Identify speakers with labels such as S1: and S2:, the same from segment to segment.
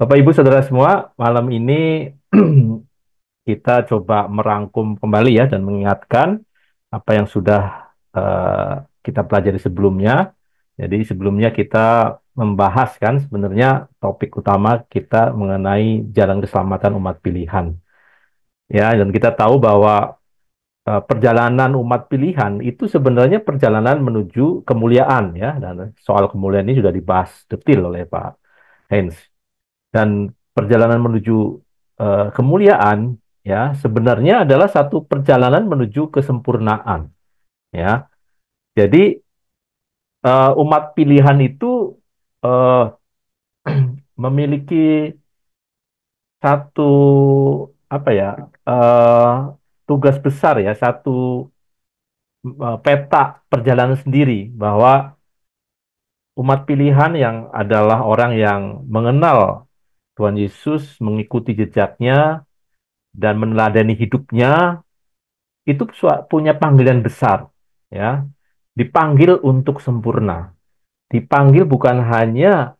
S1: Bapak Ibu Saudara semua, malam ini kita coba merangkum kembali ya dan mengingatkan apa yang sudah kita pelajari sebelumnya. Jadi sebelumnya kita membahas kan sebenarnya topik utama kita mengenai jalan keselamatan umat pilihan. Ya, dan kita tahu bahwa perjalanan umat pilihan itu sebenarnya perjalanan menuju kemuliaan ya, dan soal kemuliaan ini sudah dibahas detil oleh Pak Heinz. Dan perjalanan menuju kemuliaan ya sebenarnya adalah satu perjalanan menuju kesempurnaan ya. Jadi umat pilihan itu eh, memiliki satu apa ya eh, tugas besar ya, satu peta perjalanan sendiri bahwa umat pilihan yang adalah orang yang mengenal Tuhan Yesus, mengikuti jejaknya dan meneladani hidupnya itu punya panggilan besar ya, dipanggil untuk sempurna, dipanggil bukan hanya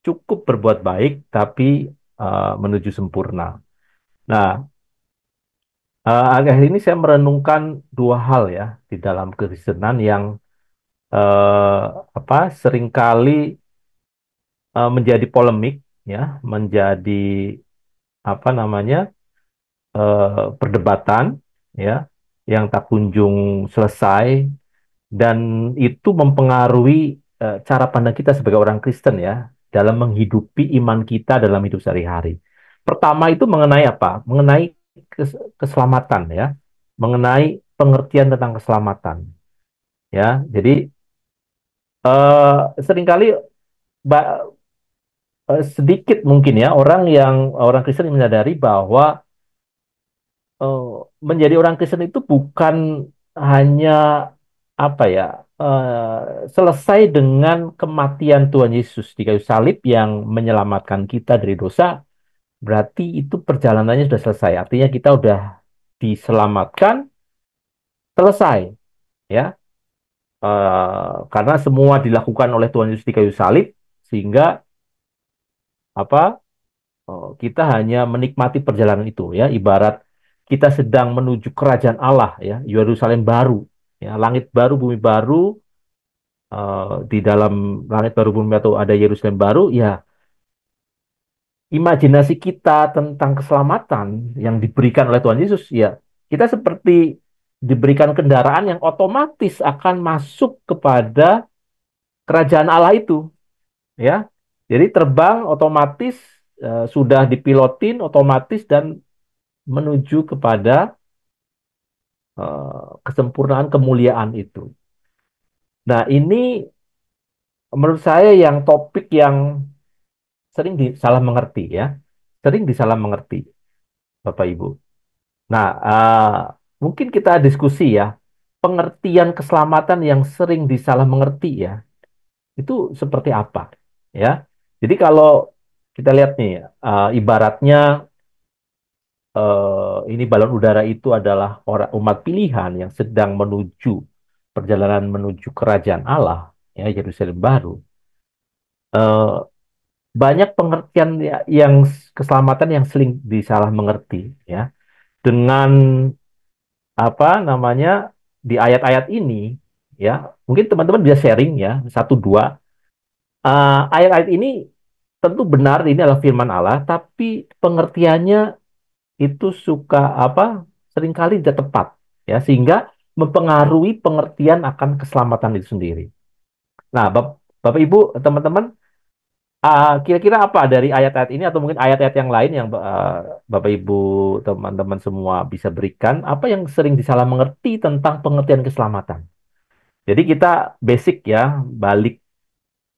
S1: cukup berbuat baik tapi menuju sempurna. Nah, akhir ini saya merenungkan dua hal ya di dalam kekristenan yang eh, seringkali menjadi polemik ya, menjadi perdebatan ya yang tak kunjung selesai, dan itu mempengaruhi cara pandang kita sebagai orang Kristen ya dalam menghidupi iman kita dalam hidup sehari-hari. Pertama itu mengenai apa? Mengenai keselamatan ya, mengenai pengertian tentang keselamatan ya. Jadi seringkali sedikit mungkin ya orang Kristen yang menyadari bahwa eh, menjadi orang Kristen itu bukan hanya apa ya selesai dengan kematian Tuhan Yesus di kayu salib yang menyelamatkan kita dari dosa, berarti itu perjalanannya sudah selesai. Artinya kita udah diselamatkan, selesai ya. Karena semua dilakukan oleh Tuhan Yesus di kayu salib, sehingga apa kita hanya menikmati perjalanan itu ya, ibarat kita sedang menuju kerajaan Allah ya, Yerusalem baru ya, langit baru bumi baru. Di dalam langit baru bumi atau ada Yerusalem baru ya, imajinasi kita tentang keselamatan yang diberikan oleh Tuhan Yesus ya, kita seperti diberikan kendaraan yang otomatis akan masuk kepada kerajaan Allah itu ya. Jadi terbang otomatis, sudah dipilotin otomatis dan menuju kepada kesempurnaan kemuliaan itu. Nah, ini menurut saya yang topik yang sering disalah mengerti ya. Sering disalah mengerti, Bapak Ibu. Nah, mungkin kita diskusi ya, pengertian keselamatan yang sering disalah mengerti ya, itu seperti apa ya. Jadi kalau kita lihat nih, ibaratnya ini balon udara itu adalah orang umat pilihan yang sedang menuju perjalanan menuju kerajaan Allah ya, Yerusalem baru. Eh, Banyak pengertian yang keselamatan yang sering disalah mengerti ya, dengan di ayat-ayat ini ya. Mungkin teman-teman bisa sharing ya satu dua. Ayat-ayat ini tentu benar, ini adalah firman Allah, tapi pengertiannya itu suka seringkali tidak tepat ya, sehingga mempengaruhi pengertian akan keselamatan itu sendiri. Nah, Bapak Ibu, teman-teman, kira-kira apa dari ayat-ayat ini atau mungkin ayat-ayat yang lain yang Bapak Ibu, teman-teman semua bisa berikan, apa yang sering disalah mengerti tentang pengertian keselamatan? Jadi kita basic ya, balik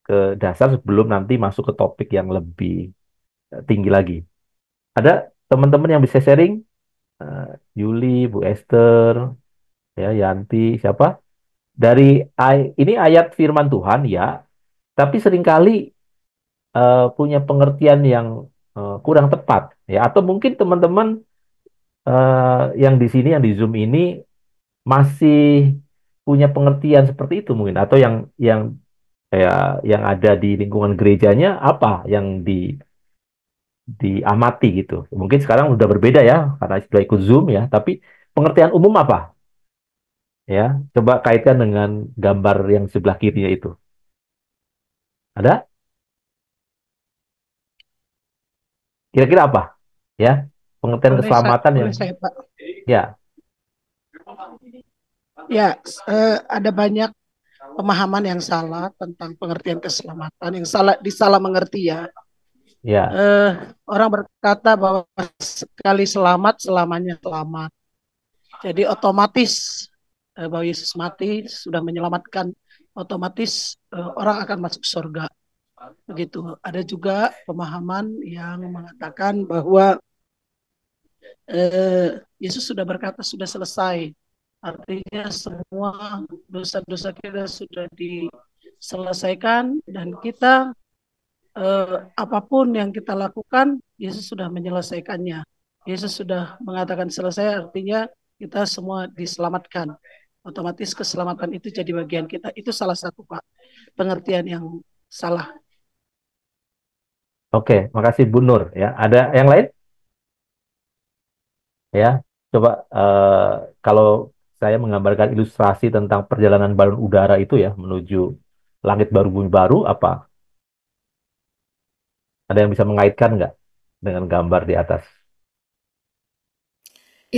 S1: ke dasar sebelum nanti masuk ke topik yang lebih tinggi lagi. Ada teman-teman yang bisa sharing? Eh, Yuli, Bu Esther, ya Yanti, siapa? Dari ini ayat firman Tuhan ya, tapi seringkali punya pengertian yang kurang tepat ya, atau mungkin teman-teman yang di sini, yang di Zoom ini masih punya pengertian seperti itu mungkin, atau yang ya yang ada di lingkungan gerejanya apa yang diamati gitu. Mungkin sekarang udah berbeda ya karena sudah ikut Zoom ya, tapi pengertian umum apa? Ya, coba kaitkan dengan gambar yang sebelah kirinya itu. Ada? Kira-kira apa? Ya, pengertian keselamatan yang
S2: Boleh saya, Pak.
S1: ya,
S2: Ya, ada banyak pemahaman yang salah tentang pengertian keselamatan, yang salah disalah mengerti ya.
S1: ya,
S2: Eh, Orang berkata bahwa sekali selamat, selamanya selamat. Jadi otomatis bahwa Yesus mati sudah menyelamatkan, otomatis orang akan masuk surga. Begitu. Ada juga pemahaman yang mengatakan bahwa Yesus sudah berkata sudah selesai. Artinya semua dosa-dosa kita sudah diselesaikan dan kita apapun yang kita lakukan, Yesus sudah menyelesaikannya. Yesus sudah mengatakan selesai, artinya kita semua diselamatkan. Otomatis keselamatan itu jadi bagian kita. Itu salah satu Pak pengertian yang salah.
S1: oke, makasih Bu Nur ya. Ada yang lain ya? Coba kalau saya menggambarkan ilustrasi tentang perjalanan balon udara itu ya menuju langit baru bumi baru, apa? Ada yang bisa mengaitkan nggak dengan gambar di atas?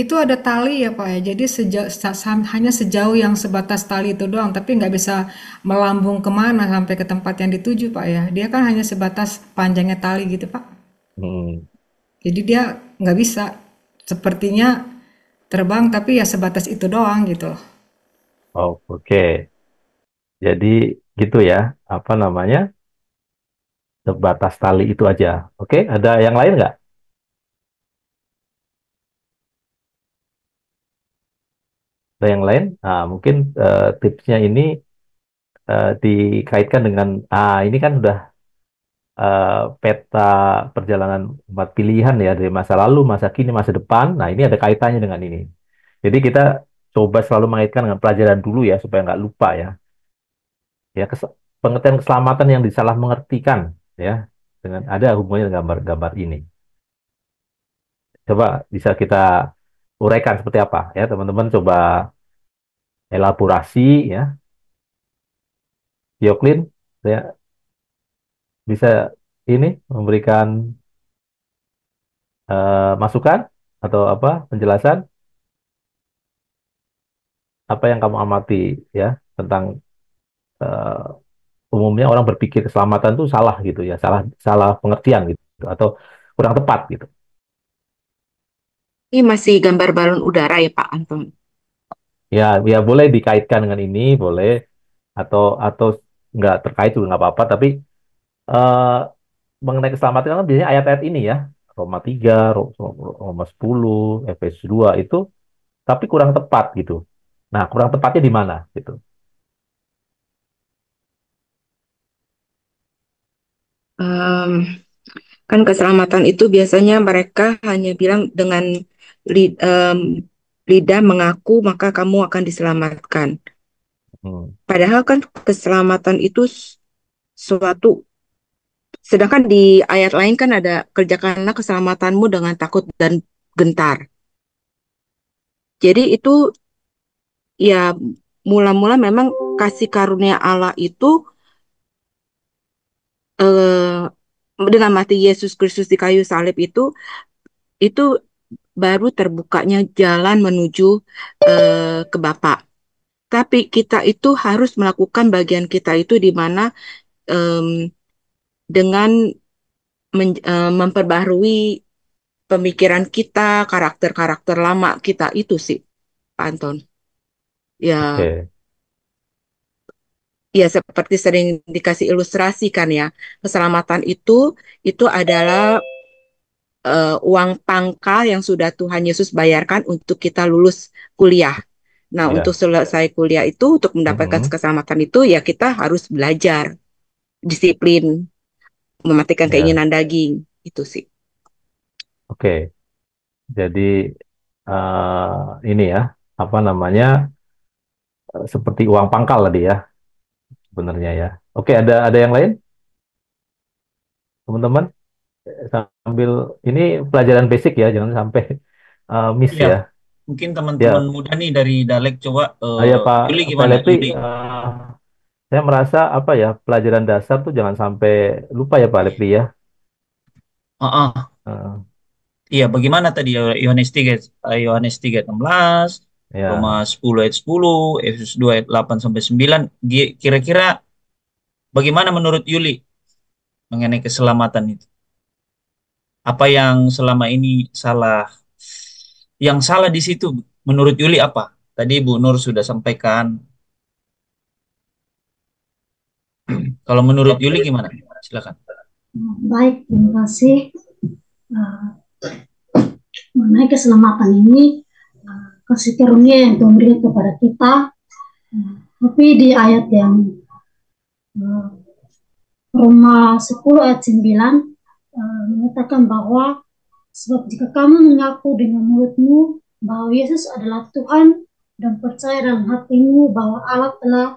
S3: Itu ada tali ya Pak ya, jadi hanya sejauh yang sebatas tali itu doang, tapi nggak bisa melambung kemana sampai ke tempat yang dituju Pak ya. Dia kan hanya sebatas panjangnya tali gitu Pak.
S1: Hmm.
S3: Jadi dia nggak bisa sepertinya terbang tapi ya sebatas itu doang gitu loh.
S1: Oh, oke. Jadi gitu ya. Apa namanya? Sebatas tali itu aja. Oke, ada yang lain nggak? Ada yang lain? Nah, mungkin tipsnya ini dikaitkan dengan, ini kan sudah peta perjalanan empat pilihan ya dari masa lalu, masa kini, masa depan. Nah, ini ada kaitannya dengan ini. Jadi kita coba selalu mengaitkan dengan pelajaran dulu ya supaya nggak lupa ya. Ya, pengertian keselamatan yang disalah mengertikan ya dengan ada hubungannya dengan gambar-gambar ini. Coba bisa kita uraikan seperti apa ya teman-teman coba elaborasi ya. Yoklin saya bisa ini memberikan masukan atau apa penjelasan apa yang kamu amati ya tentang eh, umumnya orang berpikir keselamatan itu salah gitu ya, salah salah pengertian gitu atau kurang tepat gitu.
S4: Ini masih gambar balon udara ya Pak Anton.
S1: Ya, ya boleh dikaitkan dengan ini, boleh atau nggak terkait juga nggak apa-apa. Tapi eh, mengenai keselamatan kan biasanya ayat-ayat ini ya, Roma 3, Roma 10, Efesus 2 itu, tapi kurang tepat gitu. Nah, kurang tepatnya di mana gitu?
S4: Em, Kan keselamatan itu biasanya mereka hanya bilang dengan li- em, lidah mengaku maka kamu akan diselamatkan.
S1: Hmm,
S4: Padahal kan keselamatan itu suatu, sedangkan di ayat lain kan ada kerjakanlah keselamatanmu dengan takut dan gentar. Jadi itu ya mula-mula memang kasih karunia Allah dengan mati Yesus Kristus di kayu salib itu baru terbukanya jalan menuju ke Bapa. Tapi kita itu harus melakukan bagian kita itu di mana em, dengan memperbaharui pemikiran kita, karakter-karakter lama kita itu sih, Pak Anton. Ya,
S1: oke,
S4: ya seperti sering dikasih ilustrasi kan ya, keselamatan itu adalah uang pangkal yang sudah Tuhan Yesus bayarkan untuk kita lulus kuliah. Nah, untuk
S1: ya,
S4: selesai kuliah itu, untuk mendapatkan
S1: mhm,
S4: keselamatan itu, ya kita harus belajar, disiplin, mematikan
S1: ya,
S4: keinginan daging. Itu sih.
S1: oke. Jadi ini ya, apa namanya, seperti uang pangkal tadi ya, sebenarnya ya. Oke, ada yang lain, teman-teman? sambil ini pelajaran basic ya, jangan sampai miss
S5: Iya,
S1: ya.
S5: mungkin teman-teman
S1: Ya,
S5: muda nih dari Dalek coba
S1: ya Pak
S5: Yuli
S1: Pak
S5: gimana?
S1: Lepri,
S5: Yuli.
S1: saya merasa apa ya, pelajaran dasar tuh jangan sampai lupa ya Pak Lepri ya.
S5: Ah, ah.
S1: Eh,
S5: Iya, bagaimana tadi Yohanes 3, Yohanes 3:16, Roma
S1: ya,
S5: 10 ayat 10, Efesus 2 ayat 8 sampai 9. Kira-kira bagaimana menurut Yuli mengenai keselamatan itu? Apa yang selama ini salah? Yang salah di situ menurut Yuli apa? Tadi Bu Nur sudah sampaikan. Kalau menurut Yuli gimana? Silakan.
S6: Baik, terima kasih. Uh, Mengenai keselamatan ini, kasih karunia yang Tuhan berikan kepada kita. Tapi di ayat yang uh, Roma 10 ayat 9 menyatakan bahwa sebab jika kamu mengaku dengan mulutmu bahwa Yesus adalah Tuhan dan percaya dalam hatimu bahwa Allah telah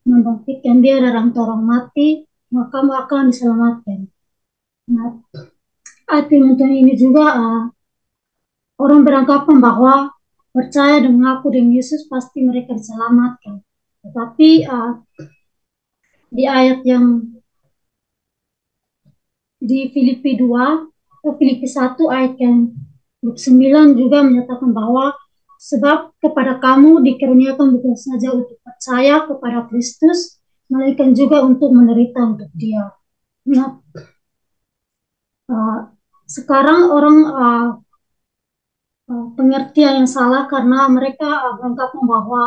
S6: membangkitkan dia dari antara orang mati, maka kamu akan diselamatkan. Nah, arti Tuhan ini juga orang beranggapan bahwa percaya dan mengaku dengan Yesus pasti mereka diselamatkan. Tetapi di ayat yang di Filipi 2, Filipi 1 ayat yang 9 juga menyatakan bahwa sebab kepada kamu dikaruniakan bukan saja untuk percaya kepada Kristus, melainkan juga untuk menderita untuk Dia. Nah, sekarang orang pengertian yang salah karena mereka beranggapan bahwa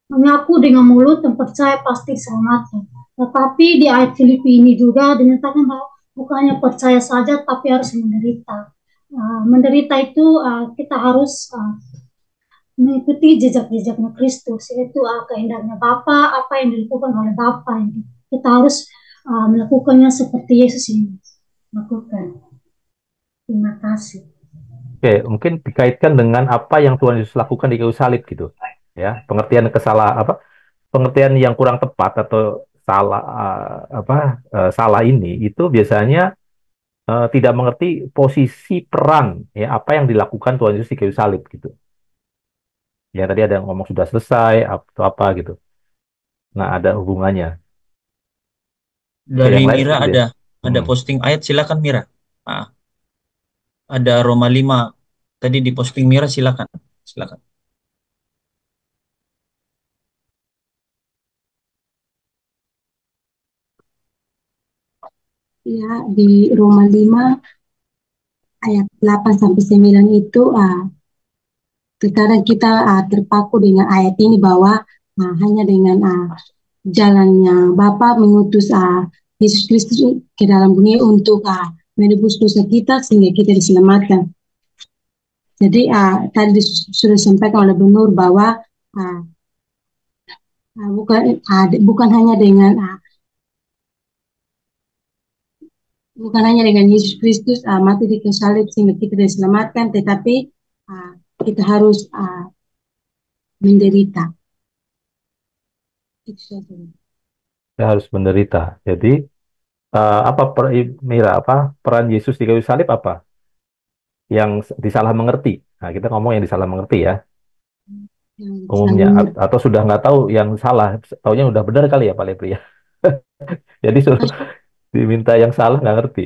S6: mengaku dengan mulut dan percaya pasti diselamatkan. Tetapi di ayat Filipi ini juga dinyatakan bahwa bukannya percaya saja tapi harus menderita. Menderita itu kita harus mengikuti jejak-jejaknya Kristus, yaitu kehendaknya Bapa, apa yang dilakukan oleh Bapa. Kita harus melakukannya seperti Yesus ini lakukan. Terima kasih.
S1: oke, mungkin dikaitkan dengan apa yang Tuhan Yesus lakukan di kayu salib gitu. Ya, pengertian yang kurang tepat atau salah salah ini itu biasanya tidak mengerti posisi peran ya apa yang dilakukan Tuhan Yesus di kayu salib gitu. Ya tadi ada yang ngomong sudah selesai atau apa gitu. Nah, ada hubungannya. Oke,
S5: Dari
S1: yang lain
S5: Mira
S1: seperti ya.
S5: ada
S1: Hmm.
S5: posting ayat, silakan Mira. Ada Roma 5 tadi di posting Mira, silakan. Silakan.
S7: Ya, di Roma 5 ayat 8 sampai 9 itu terkadang kita terpaku dengan ayat ini bahwa hanya dengan jalannya Bapa mengutus Yesus Kristus ke dalam dunia untuk menebus dosa kita sehingga kita diselamatkan. Jadi tadi sudah disampaikan oleh Benur bahwa bukan hanya dengan Yesus Kristus mati di kayu salib sehingga kita diselamatkan, tetapi kita harus menderita. Itu saja.
S1: Kita harus menderita. Jadi Mira, apa peran Yesus di kayu salib apa? Yang disalah mengerti. Nah, kita ngomong yang disalah mengerti ya, umumnya. Atau sudah nggak tahu yang salah, taunya udah benar kali ya Pak Lepri ya. Jadi suruh diminta yang salah nggak ngerti.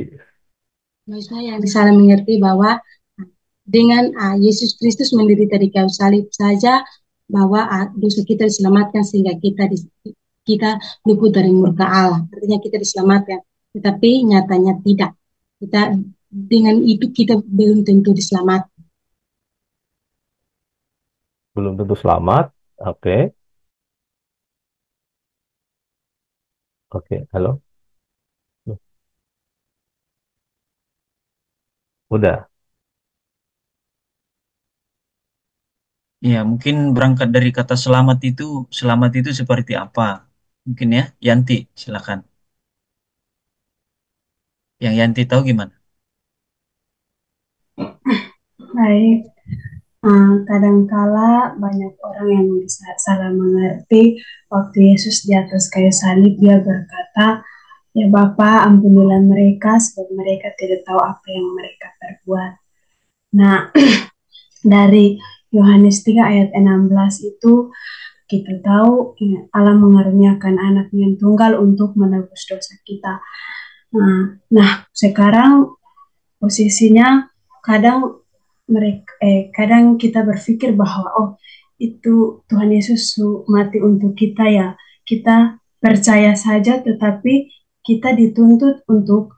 S7: Maksudnya yang disalah mengerti bahwa dengan Yesus Kristus menderita di kayu salib saja bahwa dosa kita diselamatkan sehingga kita luput dari murka Allah. Artinya kita diselamatkan, tetapi nyatanya tidak. Kita dengan itu kita belum tentu diselamatkan.
S1: Belum tentu selamat. Oke. Oke, halo. Udah.
S5: Ya, mungkin berangkat dari kata selamat itu seperti apa? Mungkin ya, Yanti, silakan. Yang Yanti tahu gimana?
S8: Baik, kadangkala banyak orang yang bisa salah mengerti waktu Yesus di atas kayu salib, dia berkata Ya Bapa, ampunilah mereka sebab mereka tidak tahu apa yang mereka perbuat. Nah, dari Yohanes 3 ayat 16 itu kita tahu ya, Allah mengaruniakan anaknya yang tunggal untuk menebus dosa kita. Nah, sekarang posisinya kadang kadang kita berpikir bahwa oh itu Tuhan Yesus mati untuk kita ya, kita percaya saja, tetapi kita dituntut untuk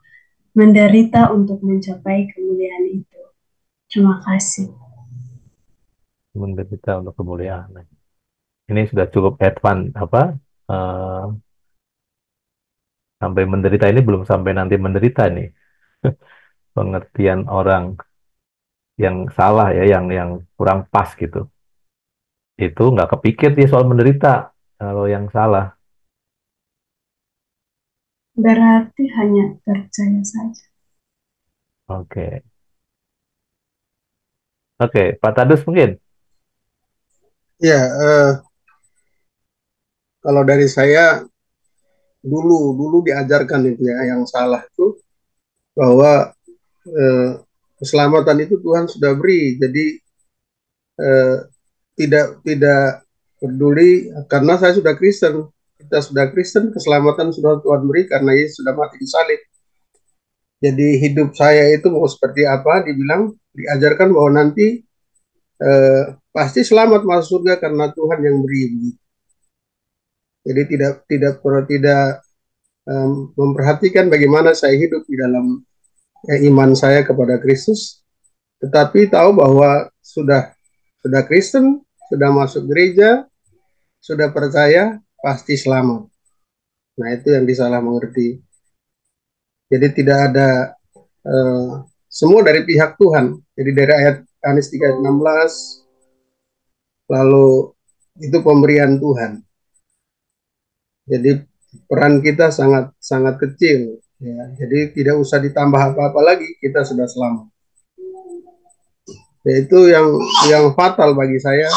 S8: menderita untuk mencapai kemuliaan itu. Terima kasih.
S1: Menderita untuk kemuliaan. Ini sudah cukup advance apa? eh, Sampai menderita ini belum sampai nanti menderita nih. Pengertian orang yang salah ya, yang kurang pas gitu. Itu nggak kepikir dia soal menderita kalau yang salah.
S8: Berarti hanya percaya saja.
S1: Oke, oke, Pak Tadus mungkin.
S9: Ya, kalau dari saya dulu diajarkan itu ya, yang salah itu bahwa eh, keselamatan itu Tuhan sudah beri, jadi eh, tidak peduli karena saya sudah Kristen, kita sudah Kristen, keselamatan sudah Tuhan beri karena Yesus sudah mati di salib. Jadi hidup saya itu mau seperti apa, dibilang diajarkan bahwa nanti pasti selamat masuk surga karena Tuhan yang beri. Jadi tidak memperhatikan bagaimana saya hidup di dalam iman saya kepada Kristus, tetapi tahu bahwa sudah Kristen, sudah masuk gereja, sudah percaya, pasti selamat. Nah, itu yang disalah mengerti. Jadi tidak ada semua dari pihak Tuhan. Jadi dari ayat Yohanes 3 ayat 16, lalu itu pemberian Tuhan. Jadi peran kita sangat sangat kecil. Ya. Jadi tidak usah ditambah apa-apa lagi, kita sudah selamat. Yaitu yang fatal bagi saya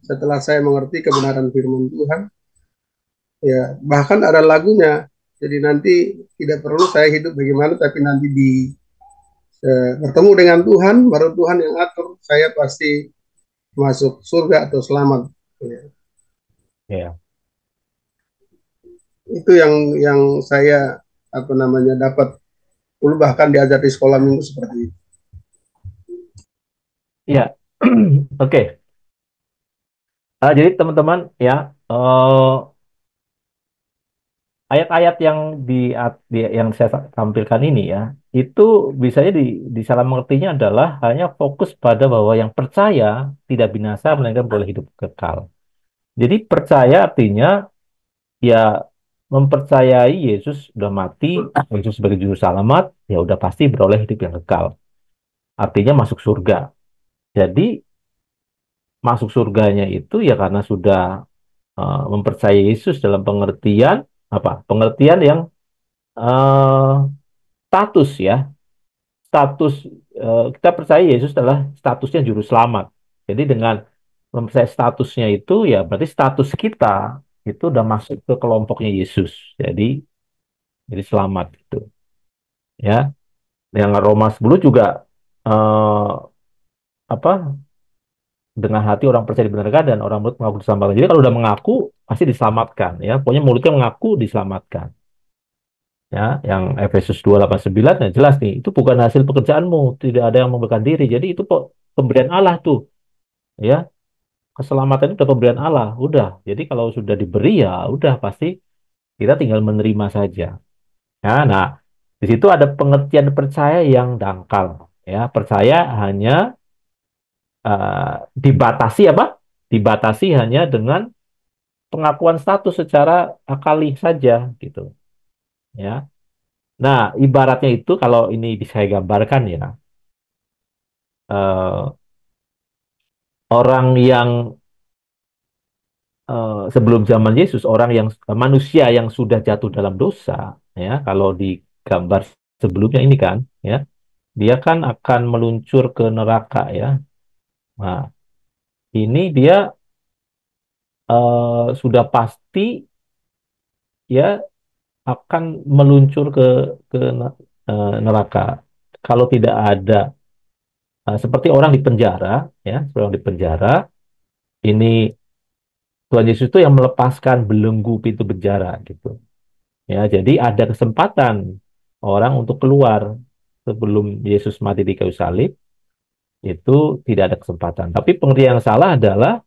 S9: setelah saya mengerti kebenaran firman Tuhan. Ya, bahkan ada lagunya. Jadi nanti tidak perlu saya hidup bagaimana, tapi nanti bertemu dengan Tuhan, baru Tuhan yang atur saya pasti masuk surga atau selamat. Ya.
S1: Ya.
S9: Itu yang saya dapat dulu, bahkan diajar di sekolah minggu seperti itu.
S1: Ya, oke. Jadi teman-teman ya, ayat-ayat yang yang saya tampilkan ini ya, itu bisanya disalah mengertinya adalah hanya fokus pada bahwa yang percaya tidak binasa melainkan boleh hidup kekal. Jadi percaya artinya ya mempercayai Yesus sudah mati, Yesus sebagai juru selamat, ya udah pasti beroleh hidup yang kekal. Artinya masuk surga. Jadi masuk surganya itu ya karena sudah mempercayai Yesus dalam pengertian apa? Pengertian yang eh, status ya. Status kita percaya Yesus adalah statusnya juru selamat. Jadi dengan mempercayai statusnya itu ya berarti status kita itu udah masuk ke kelompoknya Yesus. Jadi selamat gitu. Ya. Yang Roma 10 juga eh, apa dengan hati orang percaya dibenarkan dan orang mulut mengaku diselamatkan. Jadi kalau udah mengaku pasti diselamatkan ya. Pokoknya mulutnya mengaku diselamatkan. Ya, yang Efesus 2:8-9 ya jelas nih, itu bukan hasil pekerjaanmu, tidak ada yang memberikan diri. Jadi itu kok pemberian Allah tuh, ya. Keselamatan itu udah pemberian Allah, udah. Jadi kalau sudah diberi ya udah pasti kita tinggal menerima saja. Ya, nah, di situ ada pengertian percaya yang dangkal, ya. Percaya hanya dibatasi apa? Dibatasi hanya dengan pengakuan status secara akali saja gitu, ya. Nah, ibaratnya itu kalau ini bisa saya gambarkan ya, eh, orang yang sebelum zaman Yesus, orang yang manusia yang sudah jatuh dalam dosa, ya, kalau di gambar sebelumnya ini kan, ya, dia kan akan meluncur ke neraka, ya. Nah, ini dia sudah pasti, ya, akan meluncur neraka kalau tidak ada seperti orang di penjara, ya, seperti orang di penjara. Ini Tuhan Yesus itu yang melepaskan belenggu pintu penjara gitu. Ya, jadi ada kesempatan orang untuk keluar sebelum Yesus mati di kayu salib, itu tidak ada kesempatan. Tapi pengertian yang salah adalah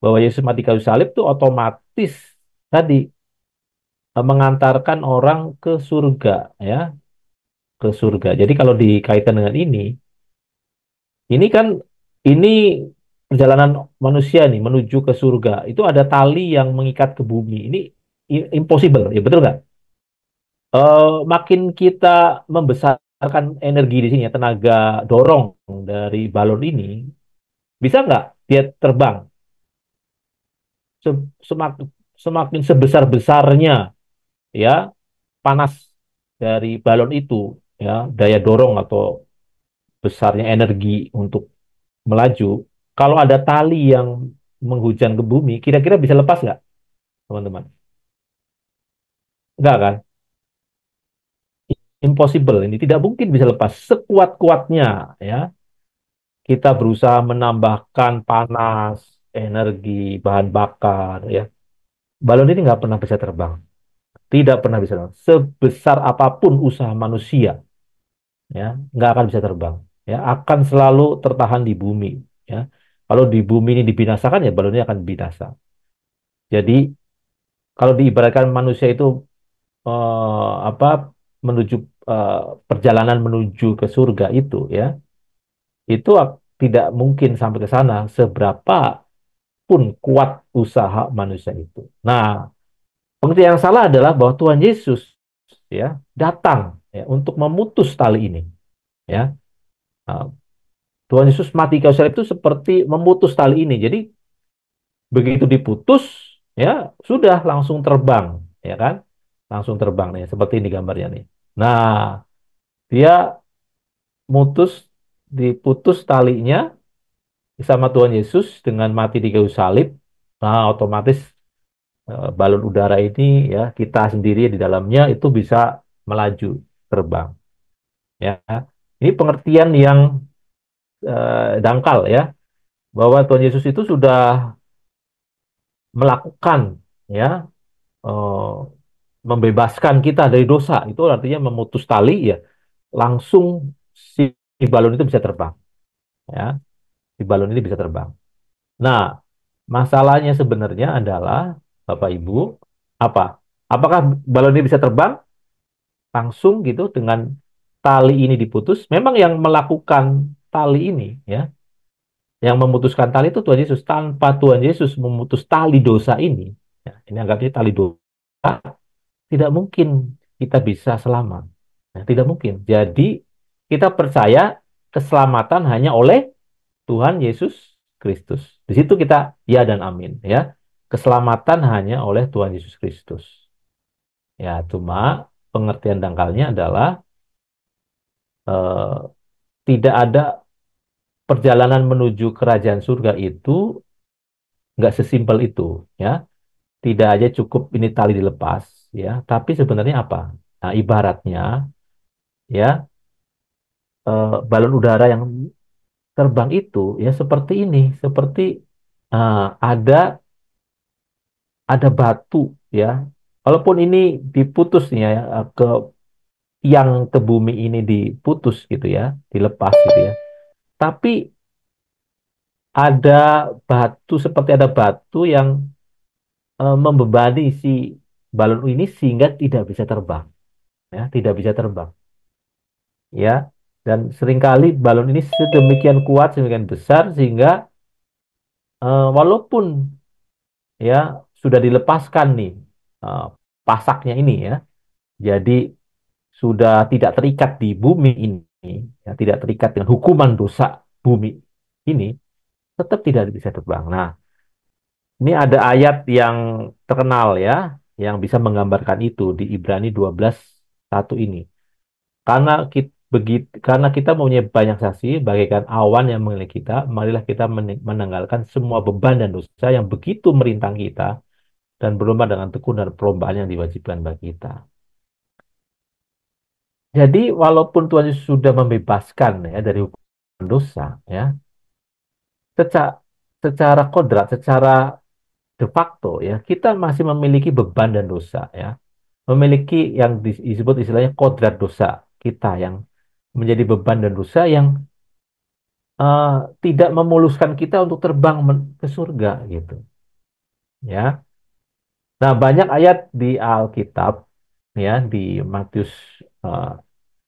S1: bahwa Yesus mati kayu salib itu otomatis tadi mengantarkan orang ke surga, ya, ke surga. Jadi kalau dikaitkan dengan ini kan ini perjalanan manusia nih menuju ke surga. Itu ada tali yang mengikat ke bumi. Ini impossible, ya betul nggak? Makin kita membesarkan energi di sini, ya, tenaga dorong dari balon ini, bisa nggak dia terbang? Semakin semakin sebesar-besarnya, ya, panas dari balon itu, ya, daya dorong atau besarnya energi untuk melaju. Kalau ada tali yang menghujam ke bumi, kira-kira bisa lepas nggak, teman-teman? Nggak kan? Impossible. Ini tidak mungkin bisa lepas sekuat-kuatnya, ya. Kita berusaha menambahkan panas, energi, bahan bakar, ya. Balon ini nggak pernah bisa terbang. Tidak pernah bisa terbang. Sebesar apapun usaha manusia, ya, nggak akan bisa terbang. Ya, akan selalu tertahan di bumi. Ya. Kalau di bumi ini dibinasakan, ya balonnya akan binasa. Jadi kalau diibaratkan manusia itu apa menuju eh, perjalanan menuju ke surga itu, ya, itu tidak mungkin sampai ke sana seberapa pun kuat usaha manusia itu. Nah, pengertian yang salah adalah bahwa Tuhan Yesus, ya, datang, ya, untuk memutus tali ini, ya. Nah, Tuhan Yesus mati kayu salib itu seperti memutus tali ini. Jadi begitu diputus, ya sudah langsung terbang, ya kan? Langsung terbang nih, seperti ini gambarnya nih. Nah, dia mutus diputus talinya sama Tuhan Yesus dengan mati di kayu salib. Nah, otomatis balon udara ini, ya, kita sendiri di dalamnya itu bisa melaju terbang, ya. Ini pengertian yang dangkal, ya, bahwa Tuhan Yesus itu sudah melakukan, ya, eh, membebaskan kita dari dosa. Itu artinya memutus tali, ya, langsung si balon itu bisa terbang, ya. Si balon ini bisa terbang. Nah, masalahnya sebenarnya adalah, Bapak Ibu, apa? Apakah balon ini bisa terbang langsung gitu dengan tali ini diputus? Memang yang melakukan tali ini, ya, yang memutuskan tali itu Tuhan Yesus. Tanpa Tuhan Yesus memutus tali dosa ini, ya, ini anggapnya tali dosa, tidak mungkin kita bisa selamat. Ya, tidak mungkin. Jadi kita percaya keselamatan hanya oleh Tuhan Yesus Kristus. Di situ kita ya dan amin, ya. Keselamatan hanya oleh Tuhan Yesus Kristus. Ya, cuma pengertian dangkalnya adalah eh, tidak ada perjalanan menuju kerajaan surga itu nggak sesimpel itu, ya. Tidak aja cukup ini tali dilepas, ya. Tapi sebenarnya apa? Nah, ibaratnya, ya, balon udara yang terbang itu, ya, seperti ini, seperti eh, ada batu, ya. Walaupun ini diputus nih, ya, ke yang ke bumi ini diputus gitu, ya, dilepas gitu, ya. Tapi ada batu, seperti ada batu yang membebani si balon ini sehingga tidak bisa terbang, ya, tidak bisa terbang, ya. Dan seringkali balon ini sedemikian kuat, sedemikian besar sehingga walaupun, ya, sudah dilepaskan nih eh, pasaknya ini, ya, jadi sudah tidak terikat di bumi ini, ya, tidak terikat dengan hukuman dosa bumi ini, tetap tidak bisa terbang. Nah, ini ada ayat yang terkenal, ya, yang bisa menggambarkan itu di Ibrani 12:1 ini. Karena kita mempunyai banyak saksi bagaikan awan yang mengelilingi kita, marilah kita menanggalkan semua beban dan dosa yang begitu merintang kita dan berlomba dengan tekun dan perlombaan yang diwajibkan bagi kita. Jadi walaupun Tuhan Yesus sudah membebaskan ya dari hukuman dosa, ya, secara secara kodrat, secara de facto ya, kita masih memiliki beban dan dosa ya. Memiliki yang disebut istilahnya kodrat dosa kita yang menjadi beban dan dosa yang eh, tidak memuluskan kita untuk terbang ke surga gitu ya. Nah, banyak ayat di Alkitab ya di Matius eh,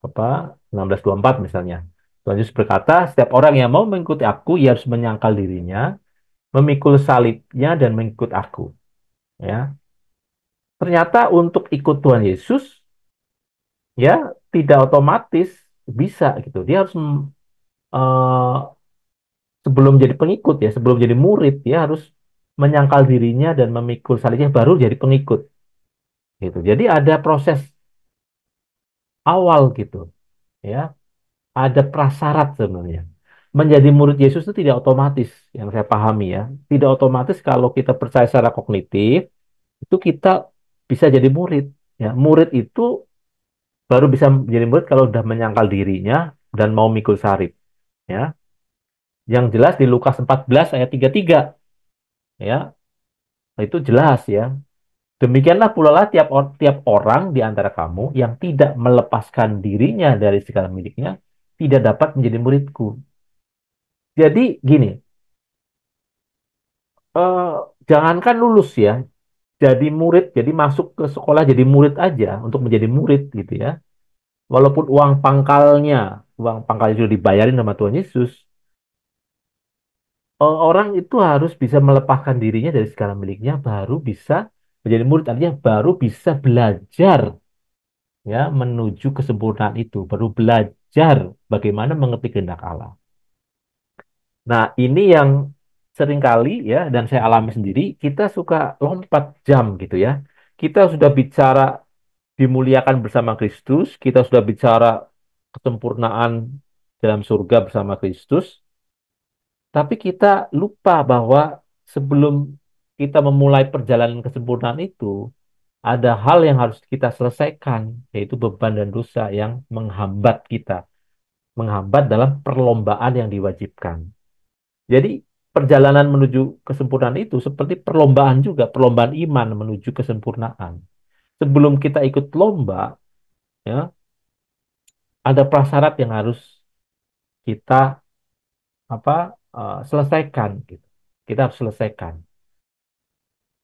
S1: apa 16:24 misalnya. Tuhan Yesus berkata, setiap orang yang mau mengikuti aku, ia harus menyangkal dirinya, memikul salibnya dan mengikut aku. Ya, ternyata untuk ikut Tuhan Yesus, ya tidak otomatis bisa gitu. Dia harus eh, sebelum jadi pengikut ya, sebelum jadi murid, dia harus menyangkal dirinya dan memikul salibnya baru jadi pengikut. Gitu. Jadi ada proses awal gitu, ya. Ada prasyarat sebenarnya. Menjadi murid Yesus itu tidak otomatis, yang saya pahami ya. Tidak otomatis kalau kita percaya secara kognitif, itu kita bisa jadi murid. Ya, murid itu baru bisa menjadi murid kalau sudah menyangkal dirinya dan mau mikul salib. Ya, yang jelas di Lukas 14 ayat 33, ya, itu jelas ya. Demikianlah pula lah tiap orang di antara kamu yang tidak melepaskan dirinya dari segala miliknya tidak dapat menjadi muridku. Jadi gini, eh, jangankan lulus ya, jadi murid, jadi masuk ke sekolah jadi murid aja untuk menjadi murid gitu ya. Walaupun uang pangkalnya sudah dibayarin sama Tuhan Yesus, orang itu harus bisa melepaskan dirinya dari segala miliknya, baru bisa menjadi murid. Artinya baru bisa belajar ya menuju kesempurnaan itu, baru belajar bagaimana mengerti kehendak Allah. Nah, ini yang seringkali ya, dan saya alami sendiri, kita suka lompat jam gitu ya. Kita sudah bicara dimuliakan bersama Kristus, kita sudah bicara kesempurnaan dalam surga bersama Kristus, tapi kita lupa bahwa sebelum kita memulai perjalanan kesempurnaan itu, ada hal yang harus kita selesaikan, yaitu beban dan dosa yang menghambat kita, menghambat dalam perlombaan yang diwajibkan. Jadi perjalanan menuju kesempurnaan itu seperti perlombaan juga, perlombaan iman menuju kesempurnaan. Sebelum kita ikut lomba, ya, ada prasyarat yang harus kita selesaikan gitu. Kita harus selesaikan.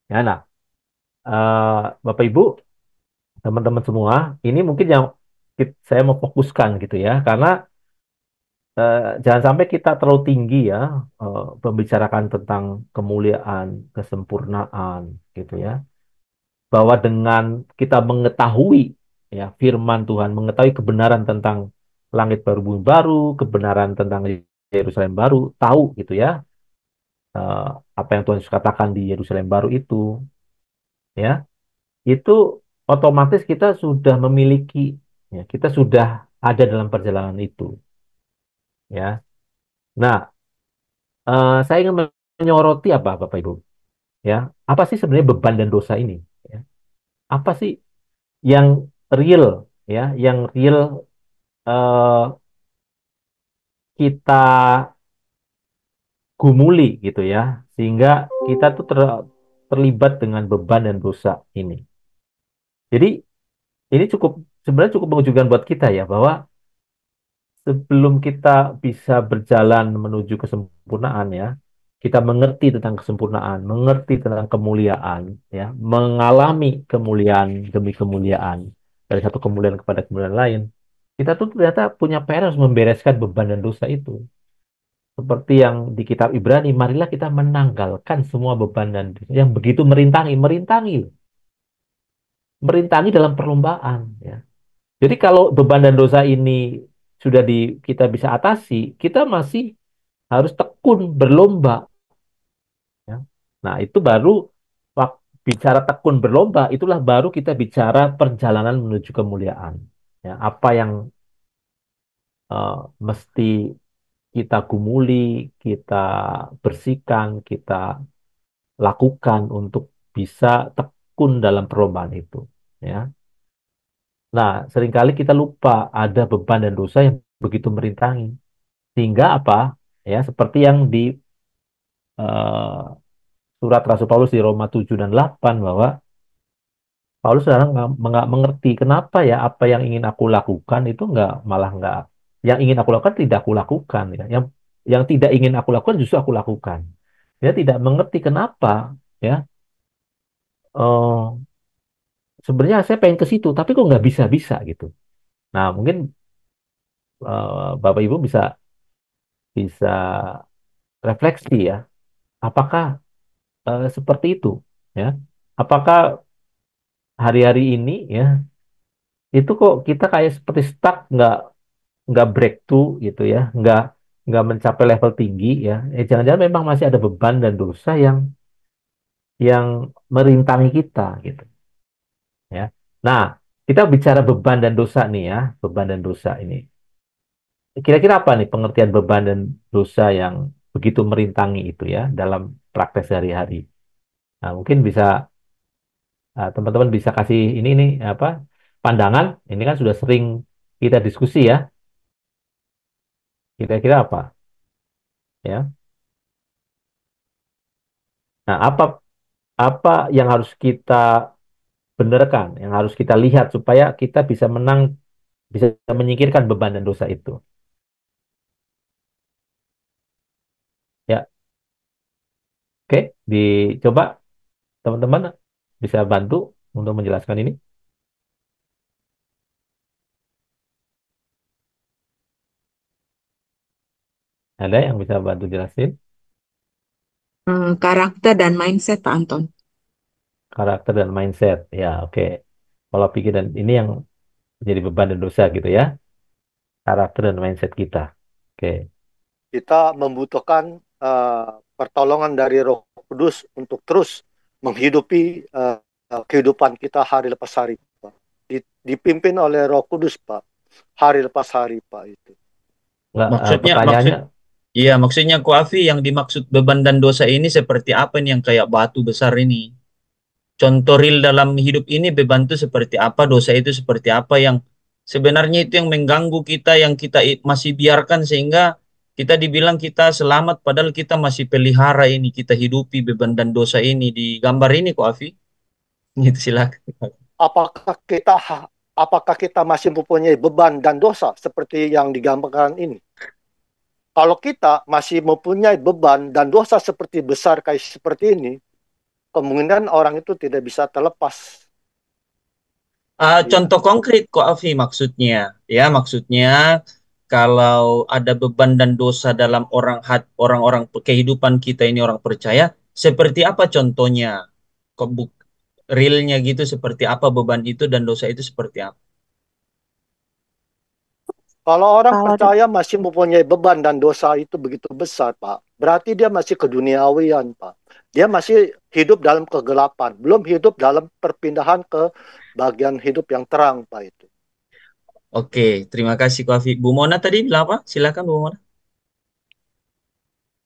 S1: Ya, nah, Bapak Ibu, teman-teman semua, ini mungkin yang saya mau fokuskan gitu ya, karena jangan sampai kita terlalu tinggi ya membicarakan tentang kemuliaan, kesempurnaan gitu ya. Bahwa dengan kita mengetahui ya firman Tuhan, mengetahui kebenaran tentang langit baru bumi baru, kebenaran tentang Yerusalem baru, tahu gitu ya eh, apa yang Tuhan Yesus katakan di Yerusalem baru itu, ya itu otomatis kita sudah memiliki, ya kita sudah ada dalam perjalanan itu, ya. Nah, saya ingin menyoroti apa Bapak Ibu, ya apa sih sebenarnya beban dan dosa ini, ya? Apa sih yang real, ya yang real eh, kita gumuli gitu ya, sehingga kita tuh terlibat dengan beban dan dosa ini. Jadi ini sebenarnya cukup mengejutkan buat kita ya, bahwa sebelum kita bisa berjalan menuju kesempurnaan ya, kita mengerti tentang kesempurnaan, mengerti tentang kemuliaan, ya, mengalami kemuliaan demi kemuliaan dari satu kemuliaan kepada kemuliaan lain. Kita tuh ternyata punya PR harus membereskan beban dan dosa itu. Seperti yang di kitab Ibrani, marilah kita menanggalkan semua beban dan dosa yang begitu merintangi dalam perlombaan. Ya. Jadi kalau beban dan dosa ini sudah kita bisa atasi, kita masih harus tekun berlomba. Ya. Nah itu baru bicara tekun berlomba, itulah baru kita bicara perjalanan menuju kemuliaan. Ya, apa yang eh, mesti kita gumuli, kita bersihkan, kita lakukan untuk bisa tekun dalam perlombaan itu, ya. Nah, seringkali kita lupa ada beban dan dosa yang begitu merintangi. Sehingga apa? Ya, seperti yang di eh, surat Rasul Paulus di Roma 7 dan 8 bahwa Paulus sekarang nggak mengerti kenapa ya apa yang ingin aku lakukan itu nggak malah nggak yang ingin aku lakukan tidak aku lakukan ya. Yang tidak ingin aku lakukan justru aku lakukan. Dia tidak mengerti kenapa ya. eh Sebenarnya saya pengen ke situ tapi kok nggak bisa-bisa gitu. Nah, mungkin Bapak Ibu bisa bisa refleksi ya. Apakah seperti itu ya? Apakah hari-hari ini ya itu kok kita kayak seperti stuck nggak breakthrough gitu ya, nggak mencapai level tinggi ya. Jangan-jangan memang masih ada beban dan dosa yang merintangi kita gitu ya. Nah, kita bicara beban dan dosa nih ya, beban dan dosa ini. Kira-kira apa nih pengertian beban dan dosa yang begitu merintangi itu ya dalam praktek sehari-hari? Nah, mungkin bisa teman-teman bisa kasih ini nih apa pandangan. Ini kan sudah sering kita diskusi ya. Kira-kira apa ya? Nah, apa apa yang harus kita benarkan, yang harus kita lihat supaya kita bisa menang, bisa menyingkirkan beban dan dosa itu. Ya, oke, dicoba teman-teman bisa bantu untuk menjelaskan ini. Ada yang bisa bantu jelasin
S4: Karakter dan mindset Pak Anton.
S1: karakter dan mindset. Ya, oke. Pola pikir dan ini yang menjadi beban dan dosa gitu ya. Karakter dan mindset kita. Oke.
S10: Kita membutuhkan pertolongan dari Roh Kudus untuk terus menghidupi kehidupan kita hari lepas hari, Pak. Dipimpin oleh Roh Kudus, Pak. Hari lepas hari, Pak, itu.
S1: Nggak,
S5: Maksudnya, iya, maksudnya Ko Afi yang dimaksud beban dan dosa ini seperti apa nih yang kayak batu besar ini? Contoh real dalam hidup ini beban itu seperti apa, dosa itu seperti apa yang sebenarnya itu yang mengganggu kita, yang kita masih biarkan sehingga kita dibilang kita selamat padahal kita masih pelihara ini, kita hidupi beban dan dosa ini di gambar ini Ko Afi. Gitu silakan.
S10: Apakah kita masih mempunyai beban dan dosa seperti yang digambarkan ini? Kalau kita masih mempunyai beban dan dosa seperti besar kayak seperti ini, kemungkinan orang itu tidak bisa terlepas.
S5: Contoh konkret kok Afi maksudnya, ya maksudnya kalau ada beban dan dosa dalam orang-orang kehidupan kita ini orang percaya, seperti apa contohnya? Kok realnya gitu seperti apa beban itu dan dosa itu seperti apa?
S10: Kalau orang percaya masih mempunyai beban dan dosa itu begitu besar, Pak, berarti dia masih keduniawian, Pak. Dia masih hidup dalam kegelapan, belum hidup dalam perpindahan ke bagian hidup yang terang, Pak itu.
S5: Oke, terima kasih Kofi. Bu Mona tadi bilang apa? Silakan Bu Mona.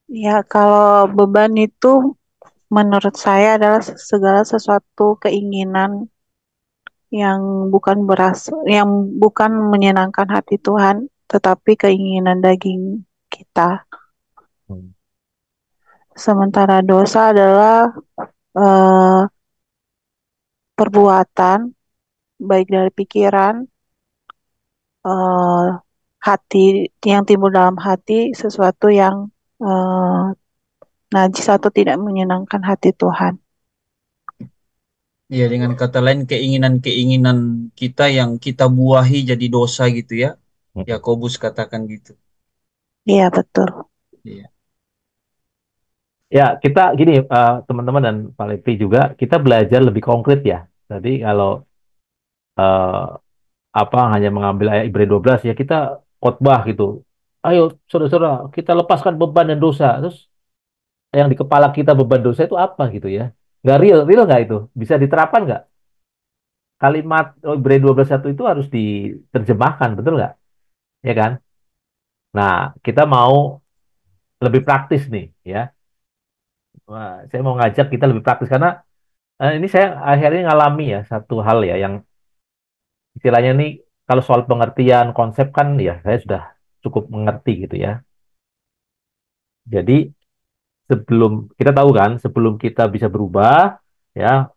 S11: Ya, kalau beban itu menurut saya adalah segala sesuatu keinginan yang bukan menyenangkan hati Tuhan, tetapi keinginan daging kita. Sementara dosa adalah perbuatan baik dari pikiran, hati yang timbul dalam hati, sesuatu yang najis atau tidak menyenangkan hati Tuhan.
S5: Ya, dengan kata lain keinginan-keinginan kita yang kita buahi jadi dosa gitu ya. Yakobus katakan gitu.
S11: Iya, betul.
S5: Iya.
S1: Ya, kita gini, teman-teman dan Pak Levi juga, kita belajar lebih konkret ya. Jadi kalau hanya mengambil ayat Ibrani 12 ya kita khotbah gitu. Ayo saudara-saudara, kita lepaskan beban dan dosa. Terus yang di kepala kita beban dosa itu apa gitu ya? Nggak real nggak itu? Bisa diterapkan nggak? Kalimat Ibrani 12:1 itu harus diterjemahkan, betul nggak? Ya kan? Nah, kita mau lebih praktis nih ya. Wah, saya mau ngajak kita lebih praktis karena ini saya akhirnya ngalami ya satu hal ya yang istilahnya nih, kalau soal pengertian konsep kan ya saya sudah cukup mengerti gitu ya. Jadi sebelum kita tahu kan, sebelum kita bisa berubah, ya,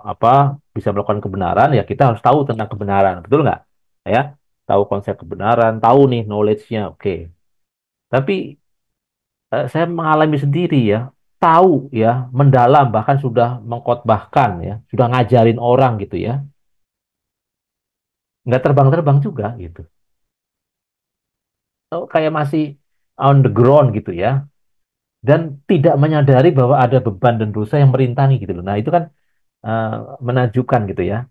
S1: apa, bisa melakukan kebenaran, ya kita harus tahu tentang kebenaran, betul nggak? Ya, tahu konsep kebenaran, tahu nih knowledge-nya, oke. Tapi saya mengalami sendiri ya, tahu ya, mendalam, bahkan sudah mengkhotbahkan ya, sudah ngajarin orang gitu ya, nggak terbang-terbang juga gitu. Kayak masih on the ground gitu ya, dan tidak menyadari bahwa ada beban dan dosa yang merintangi gitu loh. Nah, itu kan eh, menakjubkan gitu ya.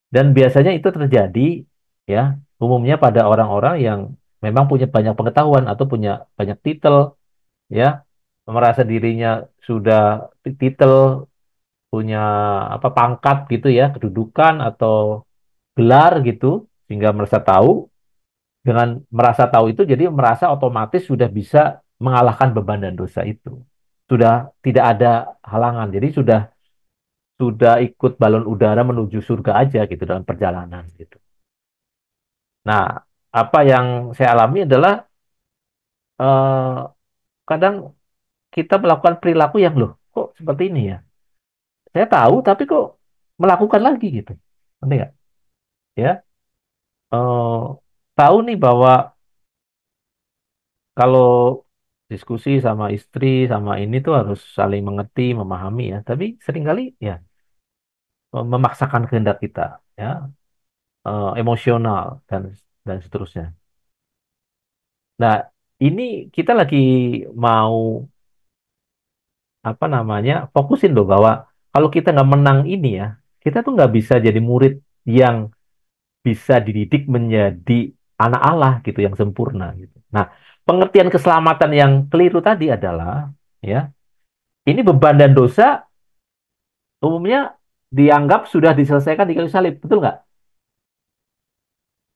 S1: Dan biasanya itu terjadi ya umumnya pada orang-orang yang memang punya banyak pengetahuan atau punya banyak titel ya, merasa dirinya sudah titel, punya apa, pangkat gitu ya, kedudukan atau gelar gitu, sehingga merasa tahu. Dengan merasa tahu itu jadi merasa otomatis sudah bisa mengalahkan beban dan dosa itu. Sudah tidak ada halangan. Jadi sudah ikut balon udara menuju surga aja gitu dalam perjalanan gitu. Nah, apa yang saya alami adalah eh, kadang kita melakukan perilaku yang loh kok seperti ini ya. Saya tahu tapi kok melakukan lagi gitu. Ngerti nggak? Ya, eh, tahu nih bahwa kalau diskusi sama istri sama ini tuh harus saling mengerti, memahami ya. Tapi seringkali ya memaksakan kehendak kita, ya, emosional dan seterusnya. Nah, ini kita lagi mau apa namanya fokusin loh bahwa kalau kita nggak menang ini ya, kita tuh nggak bisa jadi murid yang bisa dididik menjadi anak Allah gitu yang sempurna gitu. Nah, pengertian keselamatan yang keliru tadi adalah ya, ini beban dan dosa umumnya dianggap sudah diselesaikan di kayu salib, betul nggak?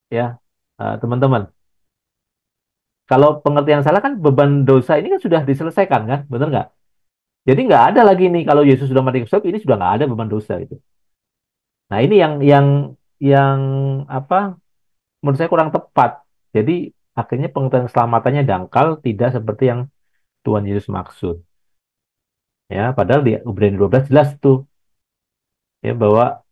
S1: Ya, teman-teman. Kalau pengertian salah kan beban dosa ini kan sudah diselesaikan kan, betul nggak? Jadi nggak ada lagi nih kalau Yesus sudah mati ke salib, ini sudah nggak ada beban dosa itu. Nah ini yang apa? Menurut saya kurang tepat. Jadi akhirnya pengertian keselamatannya dangkal, tidak seperti yang Tuhan Yesus maksud. Ya, padahal di Ibrani 12 jelas tuh ya bahwa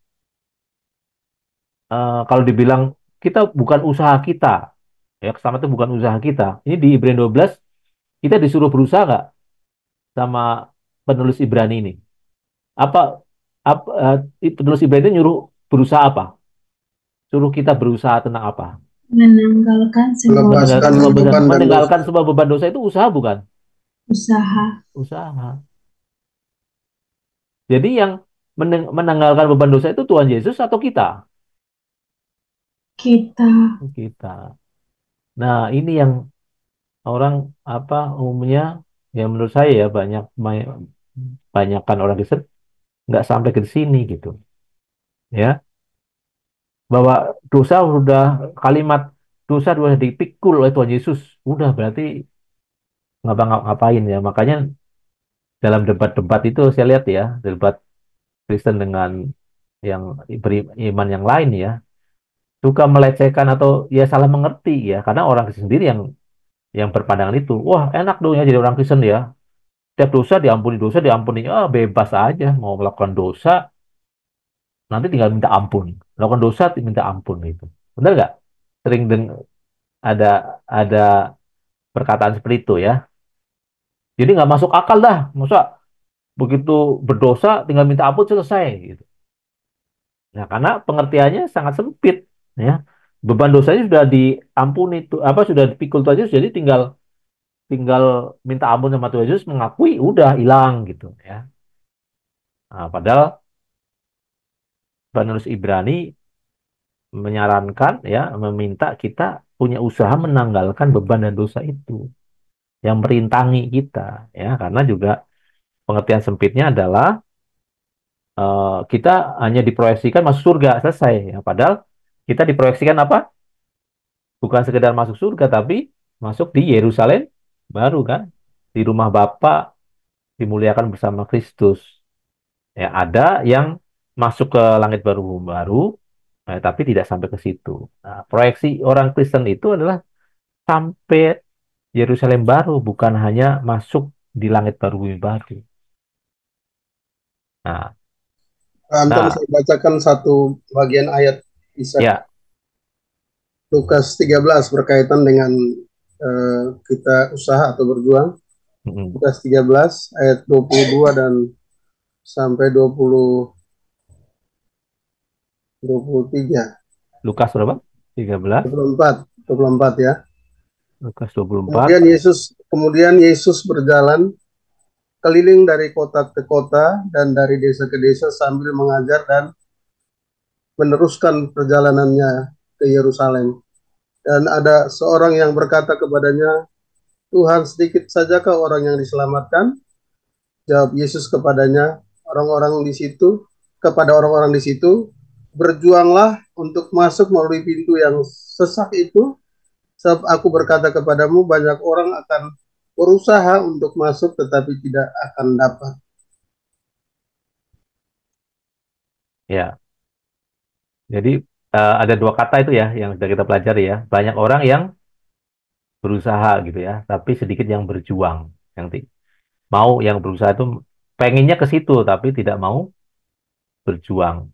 S1: kalau dibilang kita bukan usaha kita, ya keselamatan itu bukan usaha kita. Ini di Ibrani 12 kita disuruh berusaha nggak sama penulis Ibrani ini? Apa, penulis Ibrani ini nyuruh berusaha apa? Suruh kita berusaha tentang apa?
S8: Menanggalkan semua
S9: Melepaskan beban dan dosa.
S1: Meninggalkan semua beban dosa itu usaha bukan?
S8: usaha
S1: Usaha. Jadi yang menanggalkan beban dosa itu Tuhan Yesus atau kita?
S8: kita.
S1: Kita. Nah, ini yang orang apa umumnya, ya menurut saya ya banyakkan orang Kristen nggak sampai ke sini gitu. Ya, bahwa dosa sudah, kalimat dosa sudah dipikul oleh Tuhan Yesus, udah berarti ngapain ya. Makanya dalam debat-debat itu saya lihat ya, debat Kristen dengan yang beriman yang lain ya, suka melecehkan atau ya salah mengerti ya, karena orang Kristen sendiri yang berpandangan itu, wah enak dong ya jadi orang Kristen ya, tiap dosa diampuni, ah bebas aja mau melakukan dosa nanti tinggal minta ampun, melakukan dosa minta ampun itu, benar nggak? Sering ada ada perkataan seperti itu ya, jadi nggak masuk akal dah, masa begitu berdosa tinggal minta ampun selesai gitu. Nah, karena pengertiannya sangat sempit, ya. Beban dosanya sudah diampuni itu apa sudah dipikul Tuhan Yesus, jadi tinggal tinggal minta ampun sama Tuhan Yesus, mengakui udah hilang gitu ya. Nah, padahal penulis Ibrani menyarankan ya, meminta kita punya usaha menanggalkan beban dan dosa itu yang merintangi kita ya, karena juga pengertian sempitnya adalah kita hanya diproyeksikan masuk surga selesai ya, padahal kita diproyeksikan apa? Bukan sekedar masuk surga, tapi masuk di Yerusalem baru kan, di rumah Bapa, dimuliakan bersama Kristus. Ya, ada yang masuk ke langit baru baru, Tapi tidak sampai ke situ. Nah, proyeksi orang Kristen itu adalah sampai Yerusalem baru, bukan hanya masuk di langit baru bumi baru. Nah,
S9: Anton,
S1: nah,
S9: saya bacakan satu bagian ayat Isa
S1: ya,
S9: Lukas 13 berkaitan dengan kita usaha atau berjuang.
S1: mm,
S9: Lukas 13 ayat 22 dan sampai 23,
S1: Lukas berapa? 13,
S9: 24 ya.
S1: Lukas 24.
S9: Kemudian Yesus berjalan keliling dari kota ke kota dan dari desa ke desa sambil mengajar dan meneruskan perjalanannya ke Yerusalem. Dan ada seorang yang berkata kepadanya, Tuhan, sedikit sajakah orang yang diselamatkan? Jawab Yesus kepadanya, kepada orang-orang di situ, berjuanglah untuk masuk melalui pintu yang sesak itu, sebab aku berkata kepadamu, banyak orang akan berusaha untuk masuk tetapi tidak akan dapat.
S1: Ya, jadi ada dua kata itu ya yang sudah kita pelajari ya. Banyak orang yang berusaha gitu ya, tapi sedikit yang berjuang. Mau yang berusaha itu pengennya ke situ, tapi tidak mau berjuang.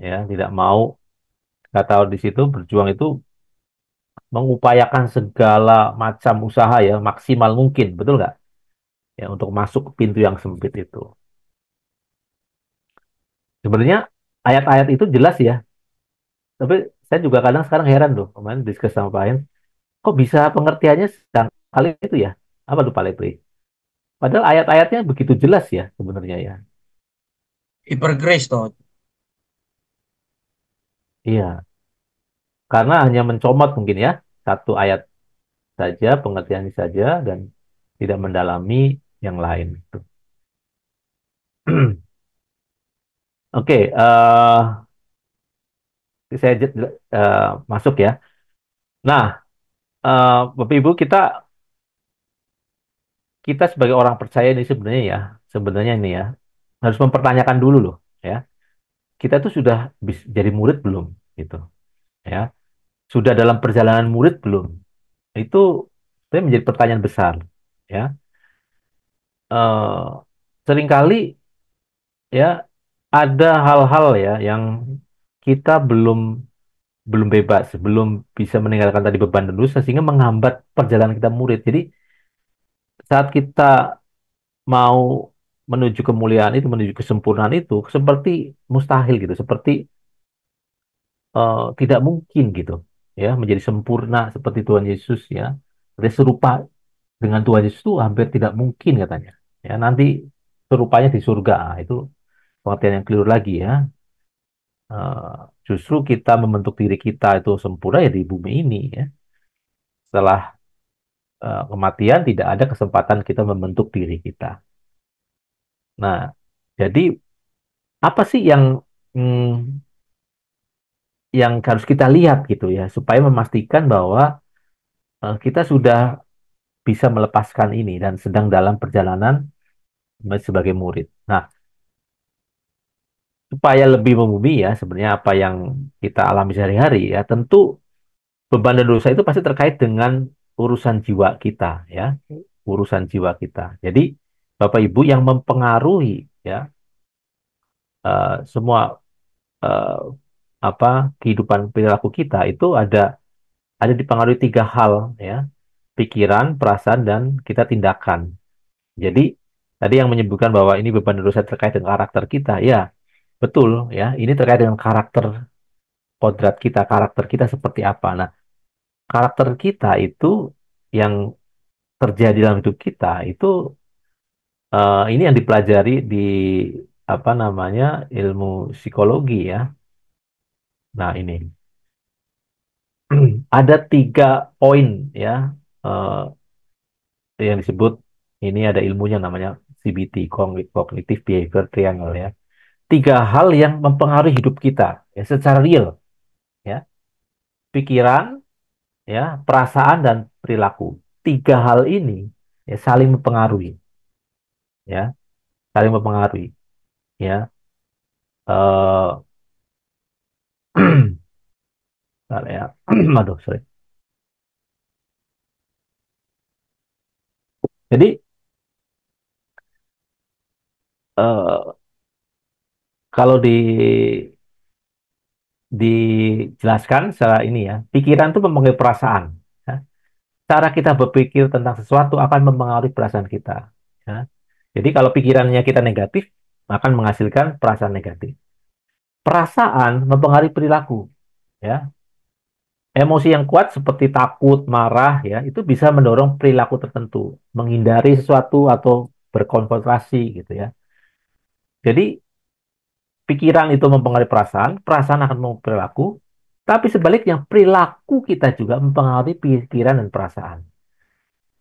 S1: Ya, tidak mau, kata di situ berjuang itu mengupayakan segala macam usaha ya, maksimal mungkin, betul nggak? Ya, untuk masuk ke pintu yang sempit itu. Sebenarnya ayat-ayat itu jelas ya, tapi saya juga kadang sekarang heran loh, kemarin diskus sama Pak Hen, kok bisa pengertiannya sedang kali itu ya? Apa tuh Pak Lepri? Padahal ayat-ayatnya begitu jelas ya sebenarnya ya.
S5: Hyper grace toh.
S1: Iya, karena hanya mencomot mungkin ya, satu ayat saja, pengertiannya saja, dan tidak mendalami yang lain. Oke, saya masuk ya. Nah, Bapak Ibu, kita kita sebagai orang percaya ini sebenarnya ini ya, harus mempertanyakan dulu loh, ya. Kita tuh sudah jadi murid belum, gitu, ya. Sudah dalam perjalanan murid belum? Itu menjadi pertanyaan besar, ya. Eh, Seringkali ya ada hal-hal ya yang kita belum belum bebas, belum bisa meninggalkan tadi beban dan dosa sehingga menghambat perjalanan kita murid. Jadi saat kita mau menuju kemuliaan itu, menuju kesempurnaan itu seperti mustahil gitu, seperti tidak mungkin gitu, ya menjadi sempurna seperti Tuhan Yesus ya. Jadi serupa dengan Tuhan Yesus itu hampir tidak mungkin katanya. Ya nanti serupanya di surga. Ah, itu pengertian yang keliru lagi ya. Justru kita membentuk diri kita itu sempurna ya di bumi ini ya. Setelah kematian tidak ada kesempatan kita membentuk diri kita. Nah, jadi apa sih mm, yang harus kita lihat gitu ya supaya memastikan bahwa kita sudah bisa melepaskan ini dan sedang dalam perjalanan sebagai murid. Nah, supaya lebih membumi ya sebenarnya apa yang kita alami sehari-hari ya tentu beban dan dosa itu pasti terkait dengan urusan jiwa kita ya, urusan jiwa kita. Jadi Bapak Ibu yang mempengaruhi ya semua eh, apa kehidupan perilaku kita itu ada dipengaruhi tiga hal ya, pikiran, perasaan, dan kita tindakan. Jadi tadi yang menyebutkan bahwa ini beban dan dosa terkait dengan karakter kita, ya betul ya, ini terkait dengan karakter kodrat kita, karakter kita seperti apa. Nah, karakter kita itu yang terjadi dalam hidup kita itu ini yang dipelajari di apa namanya ilmu psikologi ya. Nah ini ada tiga poin ya eh, yang disebut ini ada ilmunya namanya CBT, Cognitive Behavior Triangle ya. Tiga hal yang mempengaruhi hidup kita ya, secara real ya, pikiran, ya, perasaan dan perilaku. Tiga hal ini ya saling mempengaruhi ya, saling mempengaruhi ya. Eh, Bentar ya. Aduh, sorry. Jadi eh, kalau dijelaskan secara ini ya, pikiran itu mempengaruhi perasaan. Ya. Cara kita berpikir tentang sesuatu akan mempengaruhi perasaan kita. Ya. Jadi kalau pikirannya kita negatif, akan menghasilkan perasaan negatif. Perasaan mempengaruhi perilaku. Ya. Emosi yang kuat seperti takut, marah, ya, itu bisa mendorong perilaku tertentu, menghindari sesuatu atau berkonfrontasi gitu ya. Jadi pikiran itu mempengaruhi perasaan, perasaan akan mempengaruhi perilaku, tapi sebaliknya perilaku kita juga mempengaruhi pikiran dan perasaan.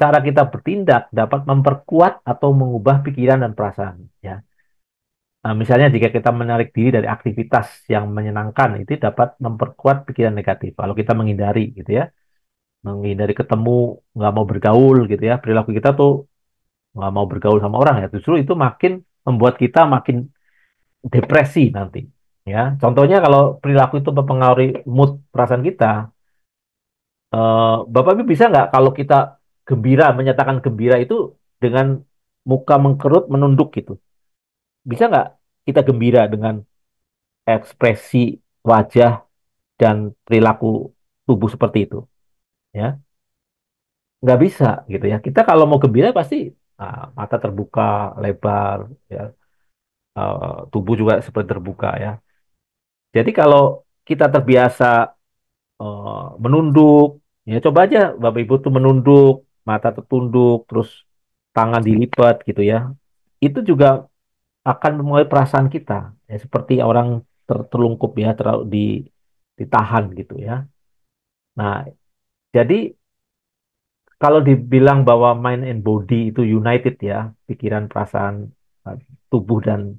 S1: Cara kita bertindak dapat memperkuat atau mengubah pikiran dan perasaan. Ya. Nah, misalnya jika kita menarik diri dari aktivitas yang menyenangkan, itu dapat memperkuat pikiran negatif. Kalau kita menghindari, gitu ya, menghindari ketemu, nggak mau bergaul, gitu ya, perilaku kita tuh nggak mau bergaul sama orang ya, justru itu makin membuat kita makin depresi nanti. Ya, contohnya kalau perilaku itu mempengaruhi mood perasaan kita, Bapak Ibu bisa nggak kalau kita gembira, menyatakan gembira itu dengan muka mengkerut, menunduk gitu. Bisa nggak kita gembira dengan ekspresi wajah dan perilaku tubuh seperti itu? Ya, nggak bisa gitu ya. Kita kalau mau gembira pasti mata terbuka lebar, ya, tubuh juga seperti terbuka ya. Jadi kalau kita terbiasa menunduk, ya coba aja Bapak Ibu tuh menunduk, mata tertunduk, terus tangan dilipat gitu ya. Itu juga akan memulai perasaan kita, ya, seperti orang terlungkup ya, ditahan gitu ya. Nah, jadi kalau dibilang bahwa mind and body itu united ya, pikiran, perasaan, eh, tubuh dan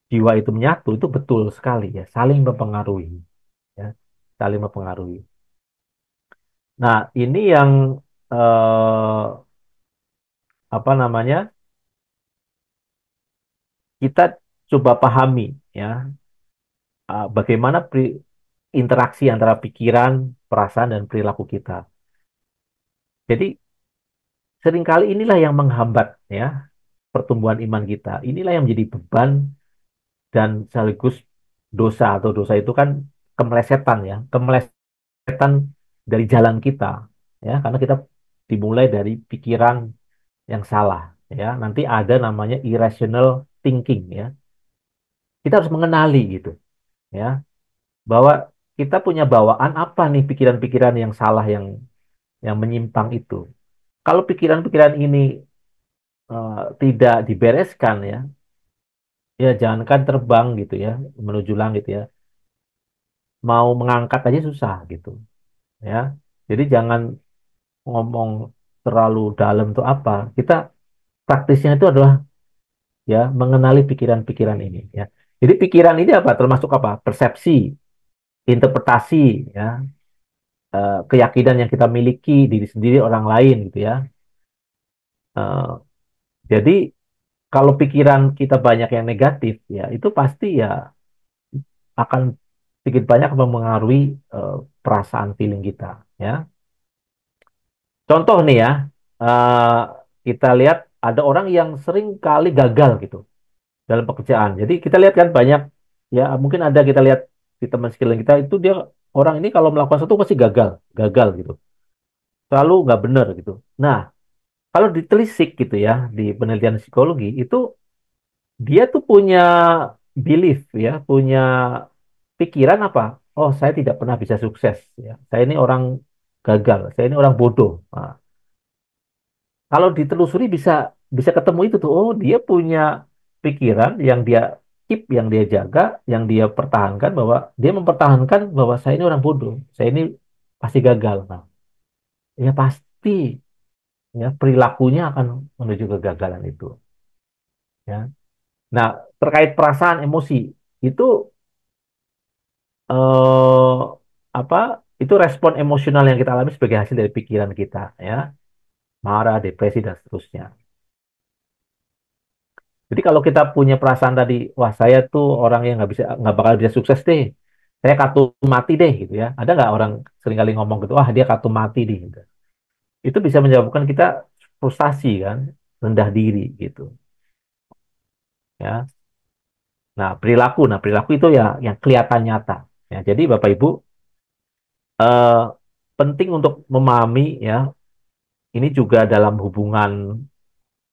S1: jiwa itu menyatu, itu betul sekali ya, saling mempengaruhi ya, saling mempengaruhi. Nah, ini yang apa namanya? Kita coba pahami ya, bagaimana interaksi antara pikiran, perasaan dan perilaku kita. Jadi seringkali inilah yang menghambat ya pertumbuhan iman kita. Inilah yang menjadi beban dan sekaligus dosa, atau dosa itu kan kemelesetan ya, kemelesetan dari jalan kita ya, karena kita dimulai dari pikiran yang salah ya. Nanti ada namanya irrational thinking ya. Kita harus mengenali gitu ya, bahwa kita punya bawaan apa nih, pikiran-pikiran yang salah, yang menyimpang itu. Kalau pikiran-pikiran ini tidak dibereskan ya, ya jangankan terbang gitu ya, menuju langit ya, mau mengangkat aja susah gitu ya. Jadi jangan ngomong terlalu dalam tuh apa. Kita praktisnya itu adalah ya mengenali pikiran-pikiran ini ya. Jadi pikiran ini apa? Termasuk apa? Persepsi, interpretasi ya, keyakinan yang kita miliki diri sendiri, orang lain gitu ya. Eh, jadi kalau pikiran kita banyak yang negatif ya, itu pasti ya akan sedikit banyak mempengaruhi perasaan feeling kita ya. Contoh nih ya, eh, kita lihat ada orang yang sering kali gagal gitu dalam pekerjaan. Jadi kita lihat kan banyak ya, mungkin ada kita lihat di teman sekeliling kita itu, dia orang ini kalau melakukan sesuatu pasti gagal, gagal gitu. Selalu nggak benar gitu. Nah, kalau ditelisik gitu ya di penelitian psikologi itu, dia tuh punya belief ya, punya pikiran apa? Oh, saya tidak pernah bisa sukses ya. Saya ini orang gagal, saya ini orang bodoh. Nah, kalau ditelusuri bisa bisa ketemu itu tuh. Oh, dia punya pikiran yang dia keep, yang dia jaga, yang dia pertahankan, bahwa dia mempertahankan bahwa saya ini orang bodoh, saya ini pasti gagal. Nah, ya pasti ya perilakunya akan menuju kegagalan itu ya. Nah, terkait perasaan emosi itu eh apa? Itu respon emosional yang kita alami sebagai hasil dari pikiran kita ya. Marah, depresi dan seterusnya. Jadi kalau kita punya perasaan tadi, wah saya tuh orang yang nggak bakal bisa sukses deh. saya kartu mati deh gitu ya. Ada nggak orang seringkali ngomong gitu, wah dia kartu mati deh gitu. Itu bisa menyebabkan kita frustasi kan, rendah diri gitu ya. Nah perilaku itu ya yang kelihatan nyata. Ya, jadi Bapak Ibu eh, penting untuk memahami ya, ini juga dalam hubungan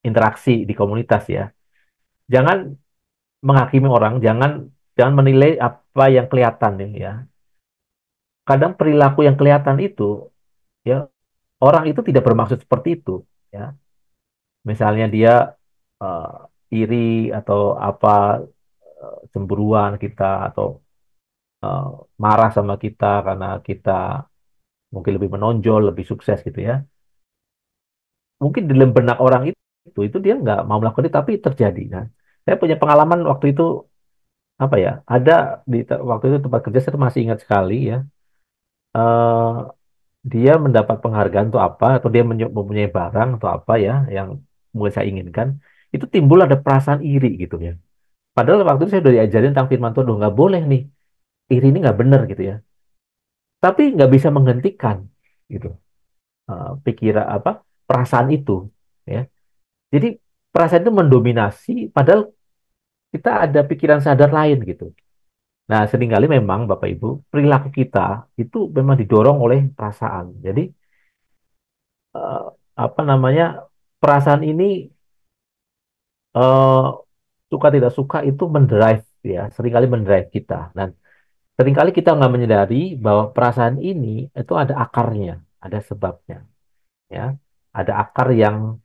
S1: interaksi di komunitas ya. Jangan menghakimi orang, jangan jangan menilai apa yang kelihatan ya. Kadang perilaku yang kelihatan itu ya, orang itu tidak bermaksud seperti itu ya. Misalnya dia eh, iri atau apa, cemburuan kita atau eh, marah sama kita karena kita mungkin lebih menonjol, lebih sukses gitu ya. Mungkin di dalam benak orang itu dia nggak mau melakukan itu tapi terjadi. Nah, saya punya pengalaman waktu itu apa ya? Ada waktu itu tempat kerja saya masih ingat sekali ya. eh, Dia mendapat penghargaan untuk apa atau dia mempunyai barang atau apa ya yang mulai saya inginkan, itu timbul ada perasaan iri gitu ya. Padahal waktu itu saya udah diajarin tentang firman Tuhan, "Loh, nggak boleh nih, iri ini nggak benar gitu ya." Tapi nggak bisa menghentikan gitu, pikiran apa perasaan itu ya. Jadi perasaan itu mendominasi, padahal kita ada pikiran sadar lain gitu. Nah, seringkali memang Bapak Ibu, perilaku kita itu memang didorong oleh perasaan. Jadi eh, apa namanya, perasaan ini eh, suka tidak suka itu mendrive ya, seringkali mendrive kita. Dan seringkali kita nggak menyadari bahwa perasaan ini itu ada akarnya, ada sebabnya ya. Ada akar yang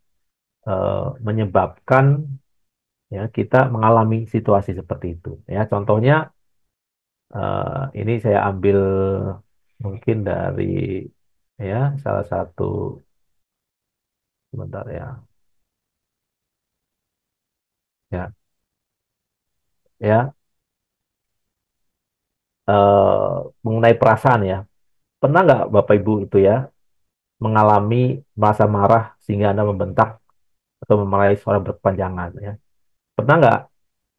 S1: menyebabkan ya kita mengalami situasi seperti itu ya. Contohnya ini saya ambil mungkin dari ya salah satu, sebentar ya ya mengenai perasaan ya. Pernah nggak Bapak Ibu itu ya mengalami merasa marah sehingga Anda membentak atau memarahi seorang berkepanjangan ya? Pernah nggak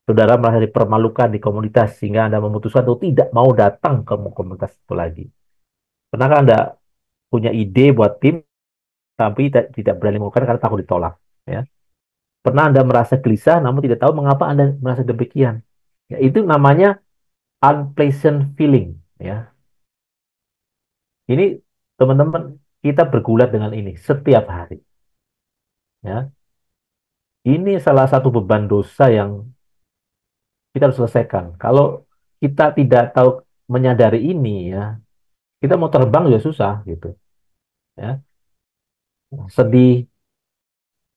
S1: saudara merasa dipermalukan di komunitas sehingga Anda memutuskan untuk tidak mau datang ke komunitas itu lagi? Pernahkah Anda punya ide buat tim tapi tidak berani melakukan karena takut ditolak? Ya. Pernah Anda merasa gelisah namun tidak tahu mengapa Anda merasa demikian? Ya, itu namanya unpleasant feeling. Ya, ini teman-teman kita bergulat dengan ini setiap hari. Ya, ini salah satu beban dosa yang kita harus selesaikan. Kalau kita tidak tahu menyadari ini ya, kita mau terbang juga susah gitu. Ya, sedih,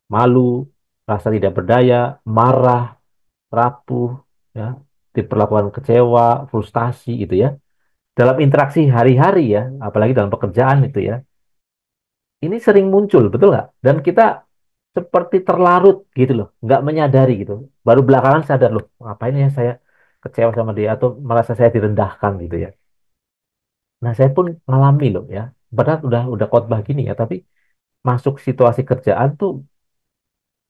S1: malu, rasa tidak berdaya, marah, rapuh, ya, diperlakukan kecewa, frustasi gitu ya. Dalam interaksi hari-hari ya, apalagi dalam pekerjaan itu ya, ini sering muncul, betul nggak? Dan kita seperti terlarut gitu loh, nggak menyadari gitu. Baru belakangan sadar loh, ngapain ya saya kecewa sama dia atau merasa saya direndahkan gitu ya. Nah, saya pun ngalami loh ya. Padahal udah khotbah gini ya, tapi masuk situasi kerjaan tuh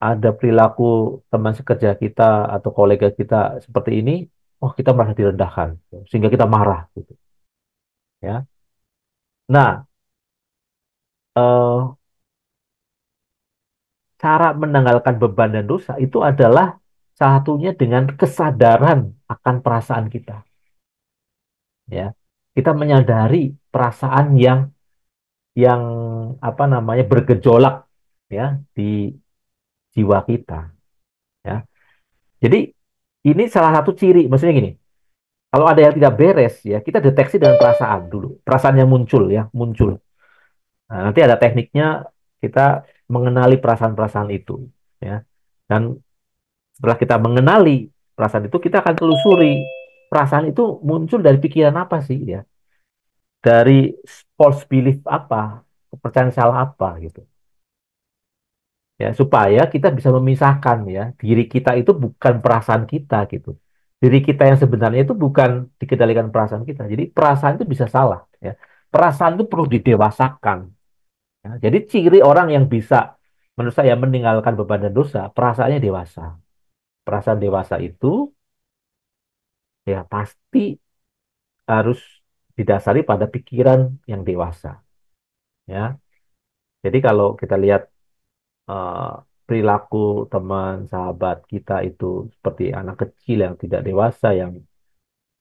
S1: ada perilaku teman sekerja kita atau kolega kita seperti ini, oh kita merasa direndahkan, sehingga kita marah gitu ya. Nah, eh, cara menanggalkan beban dan dosa itu adalah salah satunya dengan kesadaran akan perasaan kita ya. Kita menyadari perasaan yang apa namanya bergejolak ya di jiwa kita ya. Jadi ini salah satu ciri, maksudnya gini, kalau ada yang tidak beres ya, kita deteksi dengan perasaan dulu. Perasaan yang muncul ya, muncul. Nah, nanti ada tekniknya kita mengenali perasaan-perasaan itu ya. Dan setelah kita mengenali perasaan itu, kita akan telusuri perasaan itu muncul dari pikiran apa sih ya? Dari false belief apa? Kepercayaan salah apa gitu. Ya, supaya kita bisa memisahkan ya, diri kita itu bukan perasaan kita gitu. Diri kita yang sebenarnya itu bukan dikendalikan perasaan kita. Jadi perasaan itu bisa salah ya. Perasaan itu perlu didewasakan. Ya. Jadi ciri orang yang bisa menurut saya meninggalkan beban dan dosa, perasaannya dewasa. Perasaan dewasa itu ya pasti harus didasari pada pikiran yang dewasa, ya. Jadi kalau kita lihat eh, perilaku teman sahabat kita itu seperti anak kecil yang tidak dewasa, yang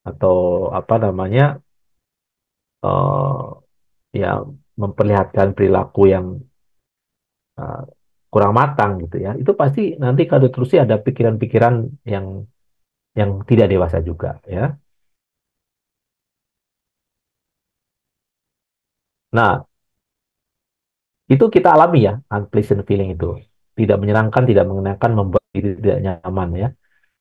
S1: atau apa namanya, eh, ya memperlihatkan perilaku yang eh, kurang matang gitu ya, itu pasti nanti kalau terusnya ada pikiran-pikiran yang tidak dewasa juga, ya. Nah, itu kita alami ya, unpleasant feeling itu. Tidak menyenangkan, tidak mengenakan, membuat diri tidak nyaman ya.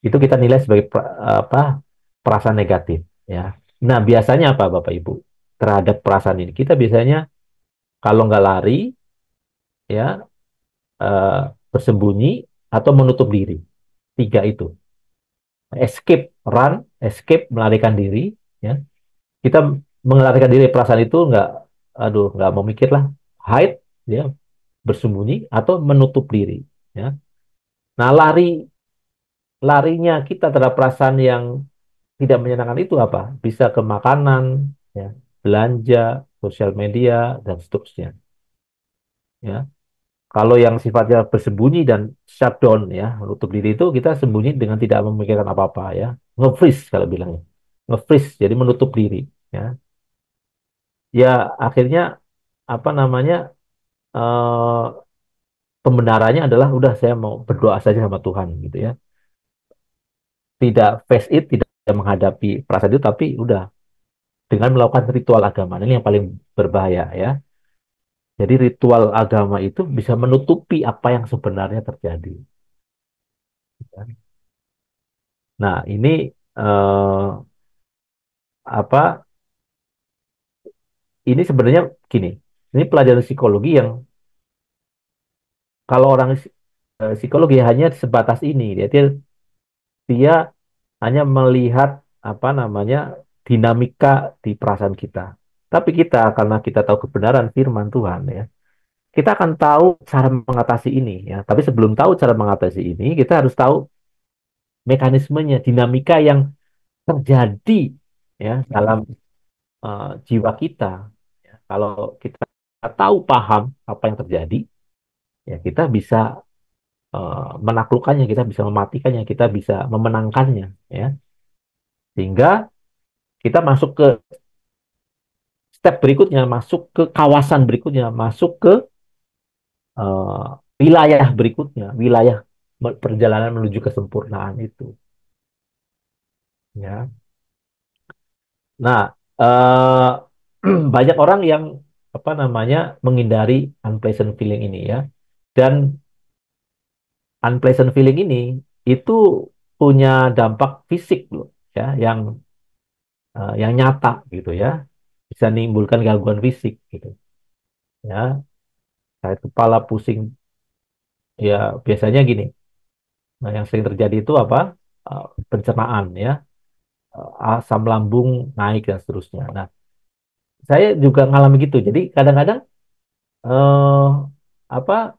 S1: Itu kita nilai sebagai apa, perasaan negatif ya. Nah, biasanya apa Bapak Ibu? Terhadap perasaan ini, kita biasanya kalau nggak lari ya, eh, bersembunyi atau menutup diri. Tiga itu. Escape, run, escape, melarikan diri ya. Kita melarikan diri perasaan itu nggak, aduh, nggak mau mikir lah. Hide ya, bersembunyi atau menutup diri ya. Nah, larinya kita terhadap perasaan yang tidak menyenangkan itu apa? Bisa ke makanan, ya, belanja, sosial media, dan seterusnya. Ya, kalau yang sifatnya bersembunyi dan shutdown, ya, menutup diri itu kita sembunyi dengan tidak memikirkan apa-apa, ya, nge-freeze kalau bilangnya, nge-freeze, jadi menutup diri, ya, ya akhirnya apa namanya, eh, pembenarannya adalah udah saya mau berdoa saja sama Tuhan, gitu ya, tidak face it, tidak menghadapi perasaan itu, tapi udah dengan melakukan ritual agama. Ini yang paling berbahaya ya. Jadi ritual agama itu bisa menutupi apa yang sebenarnya terjadi. Nah, ini eh, apa? Ini sebenarnya gini. Ini pelajaran psikologi yang kalau orang psikologi hanya sebatas ini, dia hanya melihat apa namanya, dinamika di perasaan kita. Tapi kita, karena kita tahu kebenaran firman Tuhan ya, kita akan tahu cara mengatasi ini ya. Tapi sebelum tahu cara mengatasi ini, kita harus tahu mekanismenya, dinamika yang terjadi ya dalam jiwa kita. Ya. Kalau kita tahu paham apa yang terjadi, ya kita bisa menaklukkannya, kita bisa mematikannya, kita bisa memenangkannya, ya. Sehingga kita masuk ke step berikutnya, masuk ke kawasan berikutnya, masuk ke eh, wilayah berikutnya, wilayah perjalanan menuju kesempurnaan itu, ya. Nah, eh, banyak orang yang apa namanya, menghindari unpleasant feeling ini ya. Dan unpleasant feeling ini itu punya dampak fisik loh ya, yang nyata gitu ya. Bisa menimbulkan gangguan fisik gitu ya. Sakit kepala, pusing ya, biasanya gini. Nah, yang sering terjadi itu apa? Pencernaan ya, asam lambung naik dan seterusnya. Nah, saya juga ngalami gitu. Jadi kadang-kadang eh apa,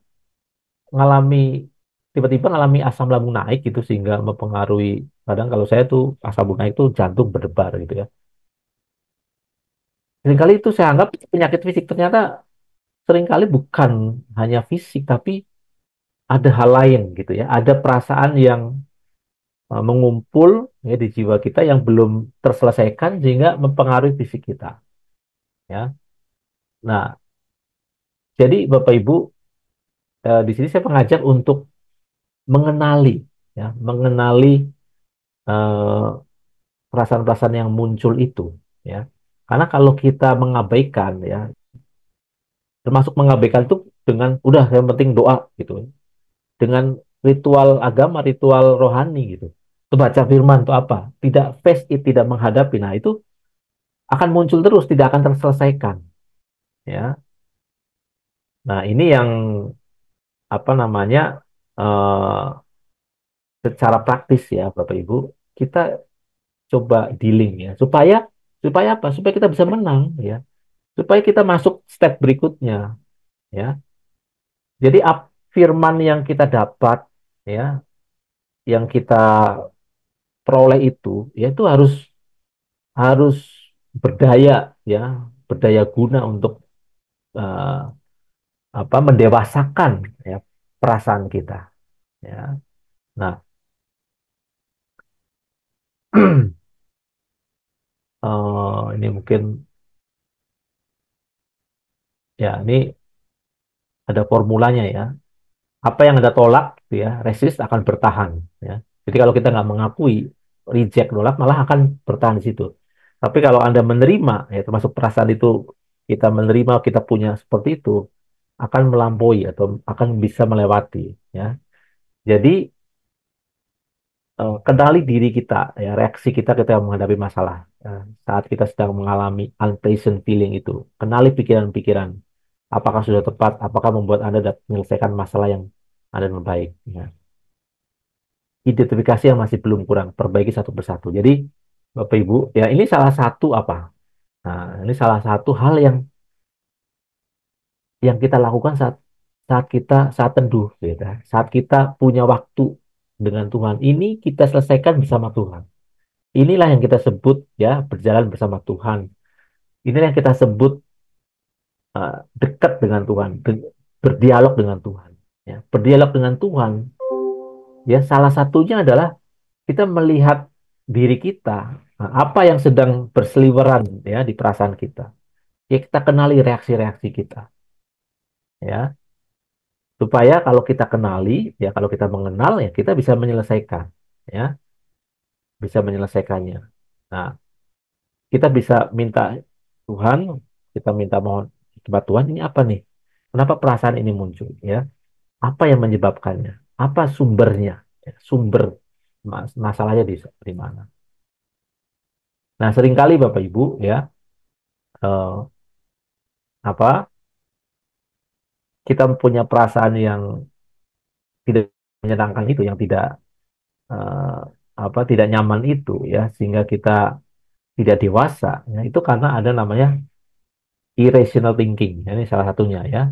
S1: ngalami tiba-tiba ngalami asam lambung naik gitu, sehingga mempengaruhi, kadang kalau saya tuh asam lambung naik tuh jantung berdebar gitu ya. Seringkali itu saya anggap penyakit fisik, ternyata seringkali bukan hanya fisik, tapi ada hal lain gitu ya. Ada perasaan yang mengumpul ya di jiwa kita yang belum terselesaikan, sehingga mempengaruhi fisik kita ya. Nah, jadi Bapak Ibu, di sini saya mengajak untuk mengenali ya, mengenali eh, perasaan-perasaan yang muncul itu ya. Karena kalau kita mengabaikan ya, termasuk mengabaikan itu dengan udah yang penting doa gitu, dengan ritual agama, ritual rohani gitu, itu baca firman itu apa, tidak face it, tidak menghadapi, nah itu akan muncul terus, tidak akan terselesaikan ya. Nah, ini yang apa namanya, eh, secara praktis ya Bapak Ibu, kita coba dealing ya, supaya supaya apa, supaya kita bisa menang ya, supaya kita masuk step berikutnya ya. Jadi firman yang kita dapat ya, yang kita peroleh itu ya, itu harus harus berdaya, ya, berdaya guna untuk eh, mendewasakan, ya, perasaan kita, ya. Nah, ini mungkin, ya, ini ada formulanya, ya. Apa yang Anda tolak, gitu ya, resist akan bertahan, ya. Jadi kalau kita nggak mengakui, reject, nolak, malah akan bertahan di situ. Tapi kalau Anda menerima, ya, termasuk perasaan itu, kita menerima, kita punya seperti itu, akan melampaui atau akan bisa melewati, ya. Jadi kenali diri kita, ya, reaksi kita ketika menghadapi masalah, ya, saat kita sedang mengalami unpleasant feeling itu. Kenali pikiran-pikiran, apakah sudah tepat, apakah membuat Anda dapat menyelesaikan masalah yang ada dengan baik, ya. Identifikasi yang masih belum kurang, perbaiki satu persatu. Jadi Bapak Ibu, ya, ini salah satu apa? Nah, ini salah satu hal yang kita lakukan saat saat teduh, gitu ya. Saat kita punya waktu dengan Tuhan, ini kita selesaikan bersama Tuhan. Inilah yang kita sebut, ya, berjalan bersama Tuhan. Inilah yang kita sebut dekat dengan Tuhan, berdialog dengan Tuhan. Ya, berdialog dengan Tuhan, ya, salah satunya adalah kita melihat diri kita, apa yang sedang berseliweran, ya, di perasaan kita. Ya, kita kenali reaksi-reaksi kita, ya, supaya kalau kita kenali, ya, kalau kita mengenal, ya, kita bisa menyelesaikan, ya, bisa menyelesaikannya. Nah, kita bisa minta Tuhan, kita minta mohon kepada Tuhan, ini apa nih? Kenapa perasaan ini muncul? Ya, apa yang menyebabkannya? Apa sumbernya? Ya, sumber masalahnya di mana? Nah, seringkali Bapak Ibu, ya, eh, apa kita punya perasaan yang tidak menyenangkan itu, yang eh, tidak nyaman itu, ya, sehingga kita tidak dewasa. Ya, itu karena ada namanya irrational thinking. Ya, ini salah satunya, ya.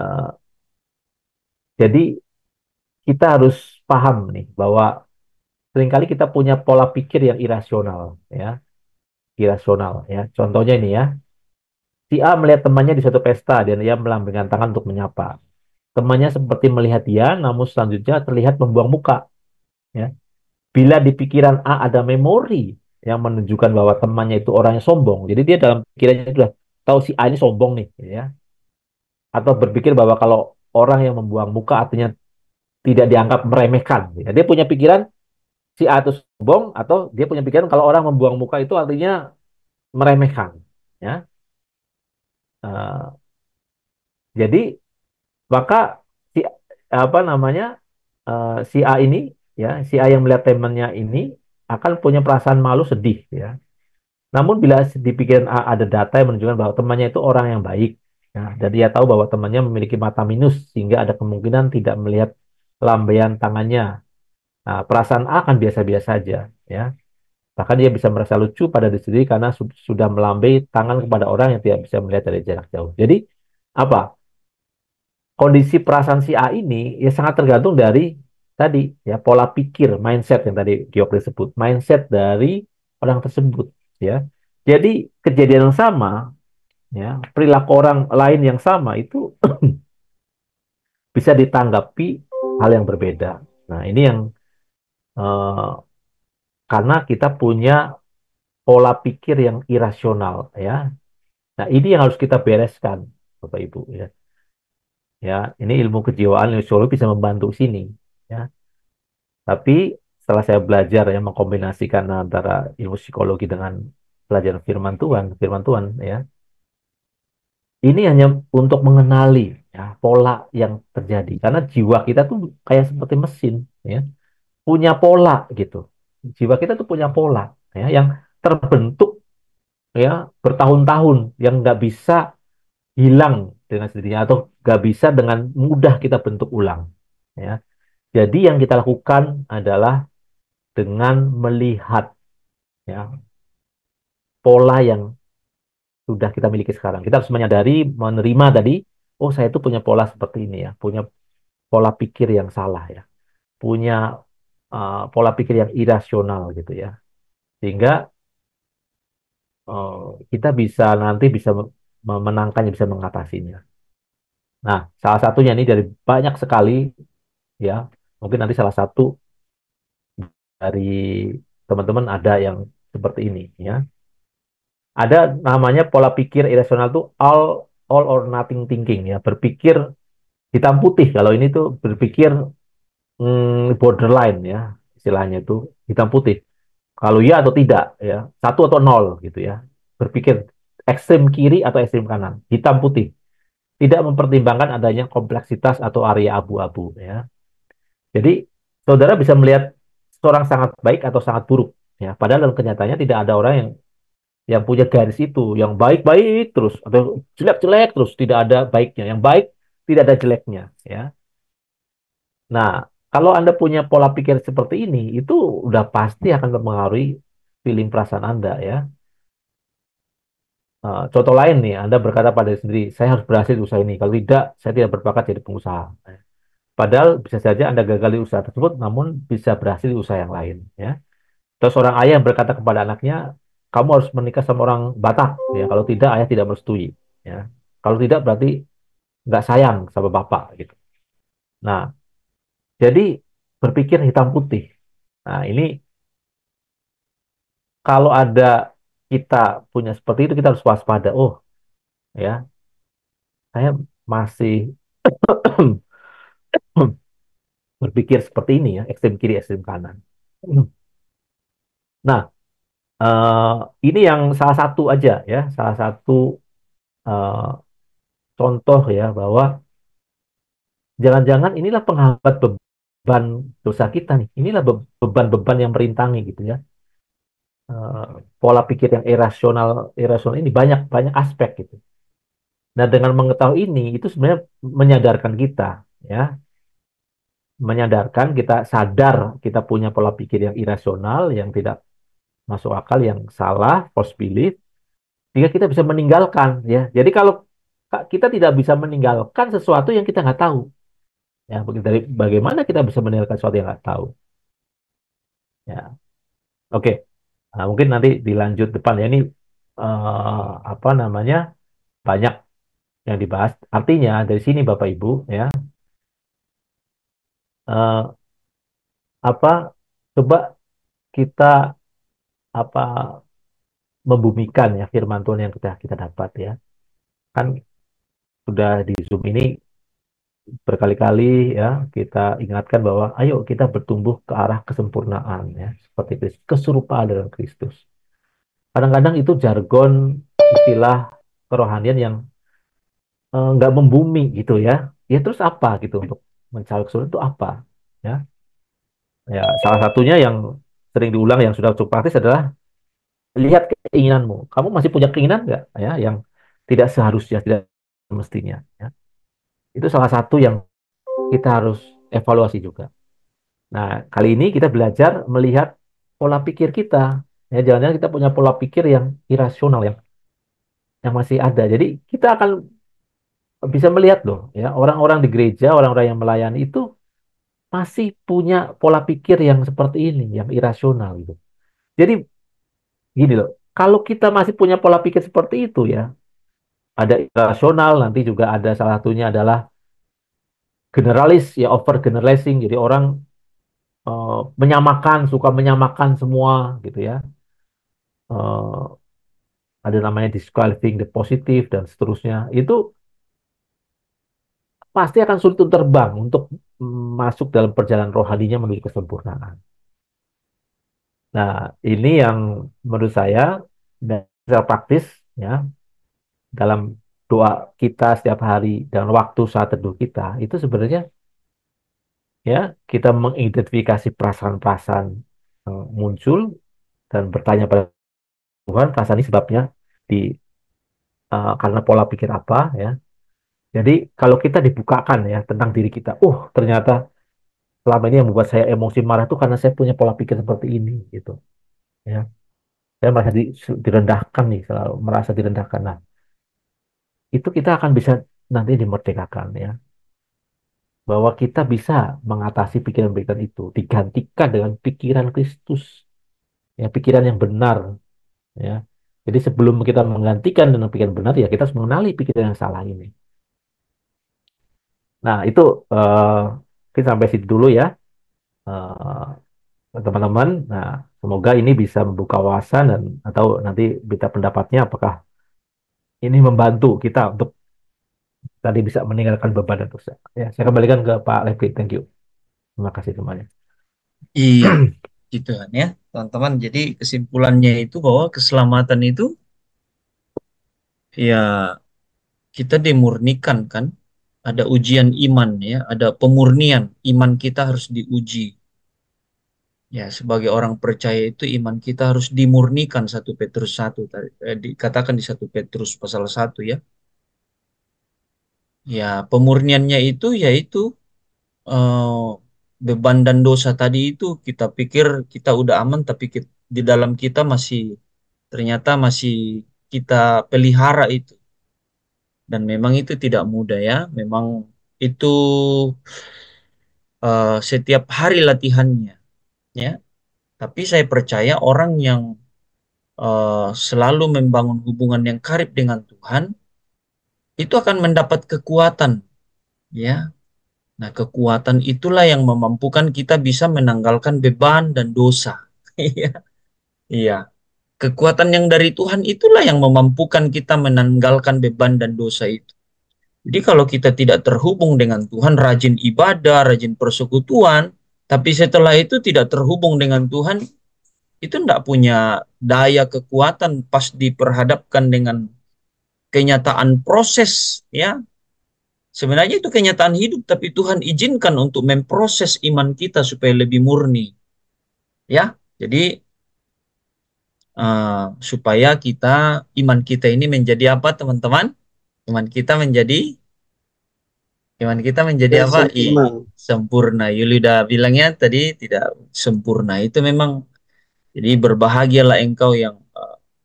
S1: Eh, jadi kita harus paham nih bahwa seringkali kita punya pola pikir yang irasional, ya, irasional, ya. Contohnya ini, ya, si A melihat temannya di suatu pesta dan ia melambaikan tangan untuk menyapa. Temannya seperti melihat dia, namun selanjutnya terlihat membuang muka, ya. Bila di pikiran A ada memori yang menunjukkan bahwa temannya itu orangnya sombong, jadi dia dalam pikirannya sudah tahu si A ini sombong nih, ya. Atau berpikir bahwa kalau orang yang membuang muka artinya tidak dianggap meremehkan, ya. Dia punya pikiran si A itu sombong, atau dia punya pikiran kalau orang membuang muka itu artinya meremehkan, ya. Eh, jadi maka si si A ini, ya, si A yang melihat temannya ini akan punya perasaan malu, sedih, ya. Namun bila di pikiran A ada data yang menunjukkan bahwa temannya itu orang yang baik, ya, dan dia tahu bahwa temannya memiliki mata minus sehingga ada kemungkinan tidak melihat lambaian tangannya. Nah, perasaan A akan biasa-biasa saja, ya. Bahkan dia bisa merasa lucu pada diri sendiri karena sudah melambai tangan kepada orang yang tidak bisa melihat dari jarak jauh. Jadi apa? Kondisi perasaan si A ini, ya, sangat tergantung dari tadi, ya, pola pikir, mindset yang tadi Giok disebut, mindset dari orang tersebut, ya. Jadi kejadian yang sama, ya, perilaku orang lain yang sama itu bisa ditanggapi hal yang berbeda. Nah, ini yang eh, karena kita punya pola pikir yang irasional, ya. Nah, ini yang harus kita bereskan, Bapak Ibu, ya. Ya, ini ilmu kejiwaan, ilmu psikologi bisa membantu sini, ya. Tapi setelah saya belajar, ya, mengkombinasikan antara ilmu psikologi dengan pelajaran firman Tuhan, ya, ini hanya untuk mengenali, ya, pola yang terjadi. Karena jiwa kita tuh kayak seperti mesin, ya, punya pola gitu. Jiwa kita tuh punya pola, ya, yang terbentuk, ya, bertahun-tahun, yang nggak bisa hilang dengan sendirinya atau nggak bisa dengan mudah kita bentuk ulang, ya. Jadi yang kita lakukan adalah dengan melihat, ya, pola yang sudah kita miliki sekarang. Kita harus menyadari, menerima tadi, oh, saya itu punya pola seperti ini, ya, punya pola pikir yang salah, ya, punya pola pikir yang irasional gitu, ya. Sehingga eh, kita bisa nanti bisa memenangkannya, bisa mengatasinya. Nah, salah satunya ini dari banyak sekali ya, mungkin nanti salah satu dari teman-teman ada yang seperti ini ya. Ada namanya pola pikir irasional tuh all or nothing thinking ya, berpikir hitam putih. Kalau ini tuh berpikir borderline ya, istilahnya itu hitam putih. Kalau ya atau tidak ya, satu atau nol gitu ya. Berpikir ekstrem kiri atau ekstrem kanan, hitam putih. Tidak mempertimbangkan adanya kompleksitas atau area abu-abu ya. Jadi saudara bisa melihat seorang sangat baik atau sangat buruk ya. Padahal dalam kenyataannya tidak ada orang yang punya garis itu, yang baik-baik terus atau jelek-jelek terus, tidak ada baiknya. Yang baik tidak ada jeleknya ya. Nah, kalau Anda punya pola pikir seperti ini, itu udah pasti akan mempengaruhi feeling perasaan Anda ya. Contoh lain nih, Anda berkata pada diri sendiri, saya harus berhasil di usaha ini. Kalau tidak, saya tidak berbakat jadi pengusaha. Padahal bisa saja Anda gagal di usaha tersebut, namun bisa berhasil di usaha yang lain. Ya. Terus seorang ayah yang berkata kepada anaknya, kamu harus menikah sama orang Batak. Ya. Kalau tidak, ayah tidak merestui. Ya. Kalau tidak, berarti nggak sayang sama bapak. Gitu. Nah, jadi berpikir hitam putih. Nah, ini kalau ada kita punya seperti itu, kita harus waspada. Oh, ya, saya masih berpikir seperti ini ya, ekstrem kiri, ekstrem kanan. Nah, eh, ini yang salah satu aja ya, salah satu eh, contoh ya bahwa jangan-jangan inilah penghambat beban dosa kita nih. Inilah beban-beban yang merintangi gitu ya. Eh, Pola pikir yang irasional, irasional ini banyak banyak aspek gitu. Nah, dengan mengetahui ini itu sebenarnya menyadarkan kita ya, menyadarkan kita sadar kita punya pola pikir yang irasional, yang tidak masuk akal, yang salah, false belief, sehingga kita bisa meninggalkan ya. Jadi kalau kita tidak bisa meninggalkan sesuatu yang kita nggak tahu, ya dari bagaimana kita bisa meninggalkan sesuatu yang nggak tahu, ya. Oke. Nah, mungkin nanti dilanjut depan ya ini apa namanya banyak yang dibahas. Artinya dari sini Bapak Ibu ya eh, apa coba kita apa membumikan ya firman Tuhan yang kita kita dapat ya. Kan sudah di Zoom ini berkali-kali ya kita ingatkan bahwa ayo kita bertumbuh ke arah kesempurnaan ya seperti Kristus, keserupaan dengan Kristus. Kadang-kadang itu jargon istilah kerohanian yang nggak membumi gitu ya. Ya terus apa gitu untuk mencari kesulitan itu apa? Ya, ya salah satunya yang sering diulang yang sudah cukup praktis adalah lihat keinginanmu. Kamu masih punya keinginan nggak? Ya, yang tidak seharusnya, tidak mestinya. Ya. Itu salah satu yang kita harus evaluasi juga. Nah, kali ini kita belajar melihat pola pikir kita. Ya, jangan-jangan kita punya pola pikir yang irasional, yang masih ada. Jadi kita akan bisa melihat loh, ya orang-orang di gereja, orang-orang yang melayani itu masih punya pola pikir yang seperti ini, yang irasional gitu. Jadi gini loh, kalau kita masih punya pola pikir seperti itu ya, ada irasional, nanti juga ada salah satunya adalah generalis ya, over generalizing. Jadi orang menyamakan, suka menyamakan semua gitu ya. Eh, ada namanya disqualifying the positive dan seterusnya. Itu pasti akan sulit untuk terbang untuk masuk dalam perjalanan rohaninya menuju kesempurnaan. Nah, ini yang menurut saya dan secara praktis ya dalam doa kita setiap hari dan waktu saat teduh kita itu sebenarnya ya kita mengidentifikasi perasaan-perasaan yang muncul dan bertanya pada Tuhan perasaan ini sebabnya di karena pola pikir apa ya. Jadi kalau kita dibukakan ya tentang diri kita, ternyata selama ini yang membuat saya emosi marah itu karena saya punya pola pikir seperti ini gitu ya. Saya merasa direndahkan nih, selalu merasa direndahkan. Nah, itu kita akan bisa nanti dimerdekakan ya, bahwa kita bisa mengatasi pikiran-pikiran itu, digantikan dengan pikiran Kristus, ya pikiran yang benar, ya. Jadi sebelum kita menggantikan dengan pikiran benar, ya kita harus mengenali pikiran yang salah ini. Nah, itu kita sampai situ dulu ya, teman-teman. Nah, semoga ini bisa membuka wawasan dan atau nanti minta pendapatnya apakah ini membantu kita untuk tadi bisa meninggalkan beban dan dosa. Ya, saya kembalikan ke Pak Levi. Thank you. Terima kasih semuanya.
S5: Iya, gitu kan ya, teman-teman. Jadi kesimpulannya itu bahwa keselamatan itu ya kita dimurnikan kan, ada ujian iman ya, ada pemurnian iman kita harus diuji. Ya, sebagai orang percaya itu iman kita harus dimurnikan 1 Petrus 1 dikatakan di 1 Petrus pasal 1 ya. Ya, pemurniannya itu yaitu eh, beban dan dosa tadi itu kita pikir kita udah aman tapi di dalam kita masih ternyata masih kita pelihara itu, dan memang itu tidak mudah ya, memang itu setiap hari latihannya ya, tapi saya percaya orang yang selalu membangun hubungan yang karib dengan Tuhan itu akan mendapat kekuatan ya. Nah, kekuatan itulah yang memampukan kita bisa menanggalkan beban dan dosa. Iya, iya. Kekuatan yang dari Tuhan itulah yang memampukan kita menanggalkan beban dan dosa itu. Jadi kalau kita tidak terhubung dengan Tuhan, rajin ibadah, rajin persekutuan, tapi setelah itu tidak terhubung dengan Tuhan, itu tidak punya daya kekuatan pas diperhadapkan dengan kenyataan proses, ya. Sebenarnya itu kenyataan hidup, tapi Tuhan izinkan untuk memproses iman kita supaya lebih murni, ya. Jadi supaya iman kita ini menjadi apa, teman-teman? Iman kita menjadi Iman kita menjadi
S9: Dan
S5: apa?
S9: sempurna.
S5: Sempurna. Yuli udah bilangnya tadi tidak sempurna. Itu memang, jadi berbahagialah engkau yang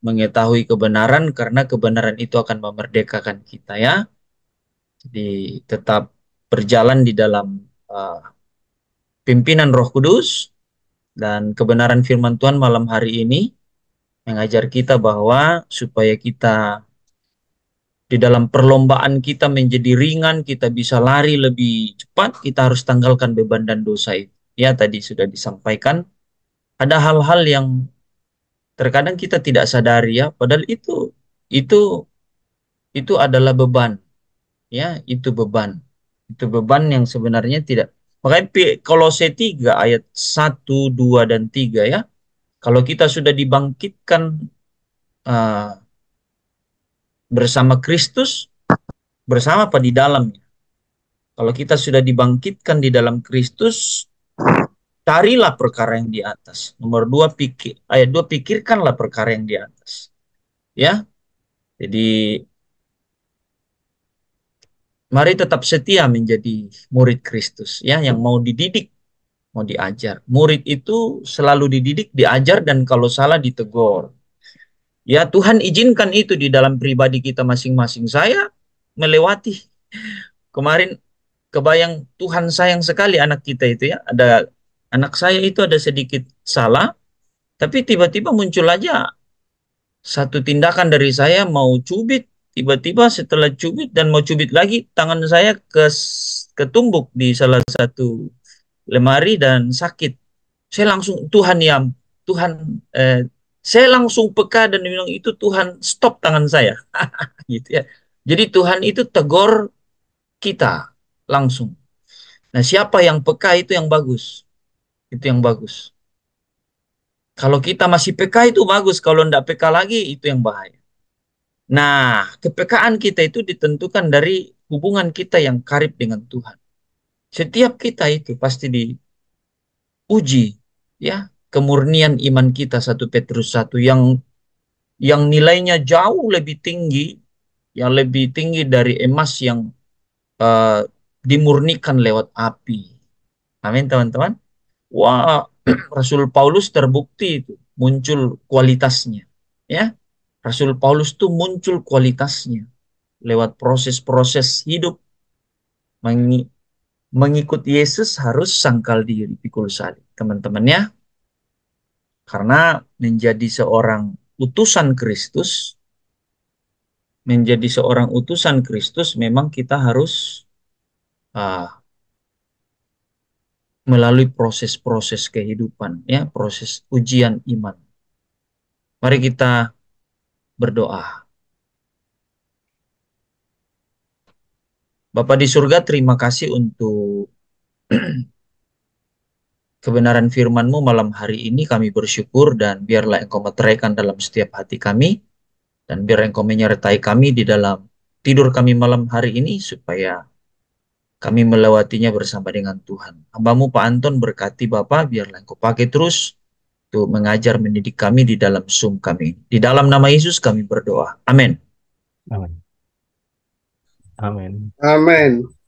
S5: mengetahui kebenaran, karena kebenaran itu akan memerdekakan kita ya. Jadi tetap berjalan di dalam uh, pimpinan Roh Kudus, dan kebenaran firman Tuhan malam hari ini mengajar kita bahwa supaya kita di dalam perlombaan kita menjadi ringan, kita bisa lari lebih cepat, kita harus tanggalkan beban dan dosa itu. Ya, tadi sudah disampaikan, ada hal-hal yang terkadang kita tidak sadari ya, padahal itu itu adalah beban, ya, itu beban. Itu beban yang sebenarnya tidak. Makanya Kolose 3 ayat 1, 2, dan 3 ya. Kalau kita sudah dibangkitkan uh, bersama Kristus, bersama apa di dalamnya. Kalau kita sudah dibangkitkan di dalam Kristus, carilah perkara yang di atas. Nomor 2, ayat 2, pikirkanlah perkara yang di atas. Ya, jadi mari tetap setia menjadi murid Kristus, ya, yang mau dididik, mau diajar. Murid itu selalu dididik, diajar, dan kalau salah ditegur. Ya, Tuhan izinkan itu di dalam pribadi kita masing-masing. Saya melewati kemarin, kebayang Tuhan sayang sekali anak kita itu ya. Ada anak saya itu ada sedikit salah, tapi tiba-tiba muncul aja satu tindakan dari saya mau cubit, tiba-tiba setelah cubit dan mau cubit lagi, tangan saya ketumbuk di salah satu lemari dan sakit. Saya langsung, Tuhan ya, Tuhan, eh, saya langsung peka dan bilang, itu Tuhan, stop tangan saya. Gitu ya. Jadi Tuhan itu tegur kita langsung. Nah, siapa yang peka itu yang bagus. Itu yang bagus. Kalau kita masih peka itu bagus, kalau tidak peka lagi itu yang bahaya. Nah, kepekaan kita itu ditentukan dari hubungan kita yang karib dengan Tuhan. Setiap kita itu pasti diuji, ya, kemurnian iman kita, 1 Petrus 1, yang nilainya jauh lebih tinggi, yang lebih tinggi dari emas yang uh, dimurnikan lewat api. Amin, teman-teman. Wah, Rasul Paulus terbukti itu muncul kualitasnya, ya. Rasul Paulus tuh muncul kualitasnya lewat proses-proses hidup. Mengikut Yesus harus sangkal diri, pikul salib, teman-teman ya. Karena menjadi seorang utusan Kristus, menjadi seorang utusan Kristus, memang kita harus melalui proses-proses kehidupan, ya, proses ujian iman. Mari kita berdoa. Bapa di surga, terima kasih untuk kebenaran firman-Mu malam hari ini. Kami bersyukur, dan biarlah Engkau meteraikan dalam setiap hati kami, dan biar Engkau menyertai kami di dalam tidur kami malam hari ini, supaya kami melewatinya bersama dengan Tuhan. Hamba-Mu Pak Anton berkati Bapa, biarlah Engkau pakai terus untuk mengajar mendidik kami di dalam Zoom kami. Di dalam nama Yesus kami berdoa. Amin.
S1: Amin. Amin.
S9: Amin.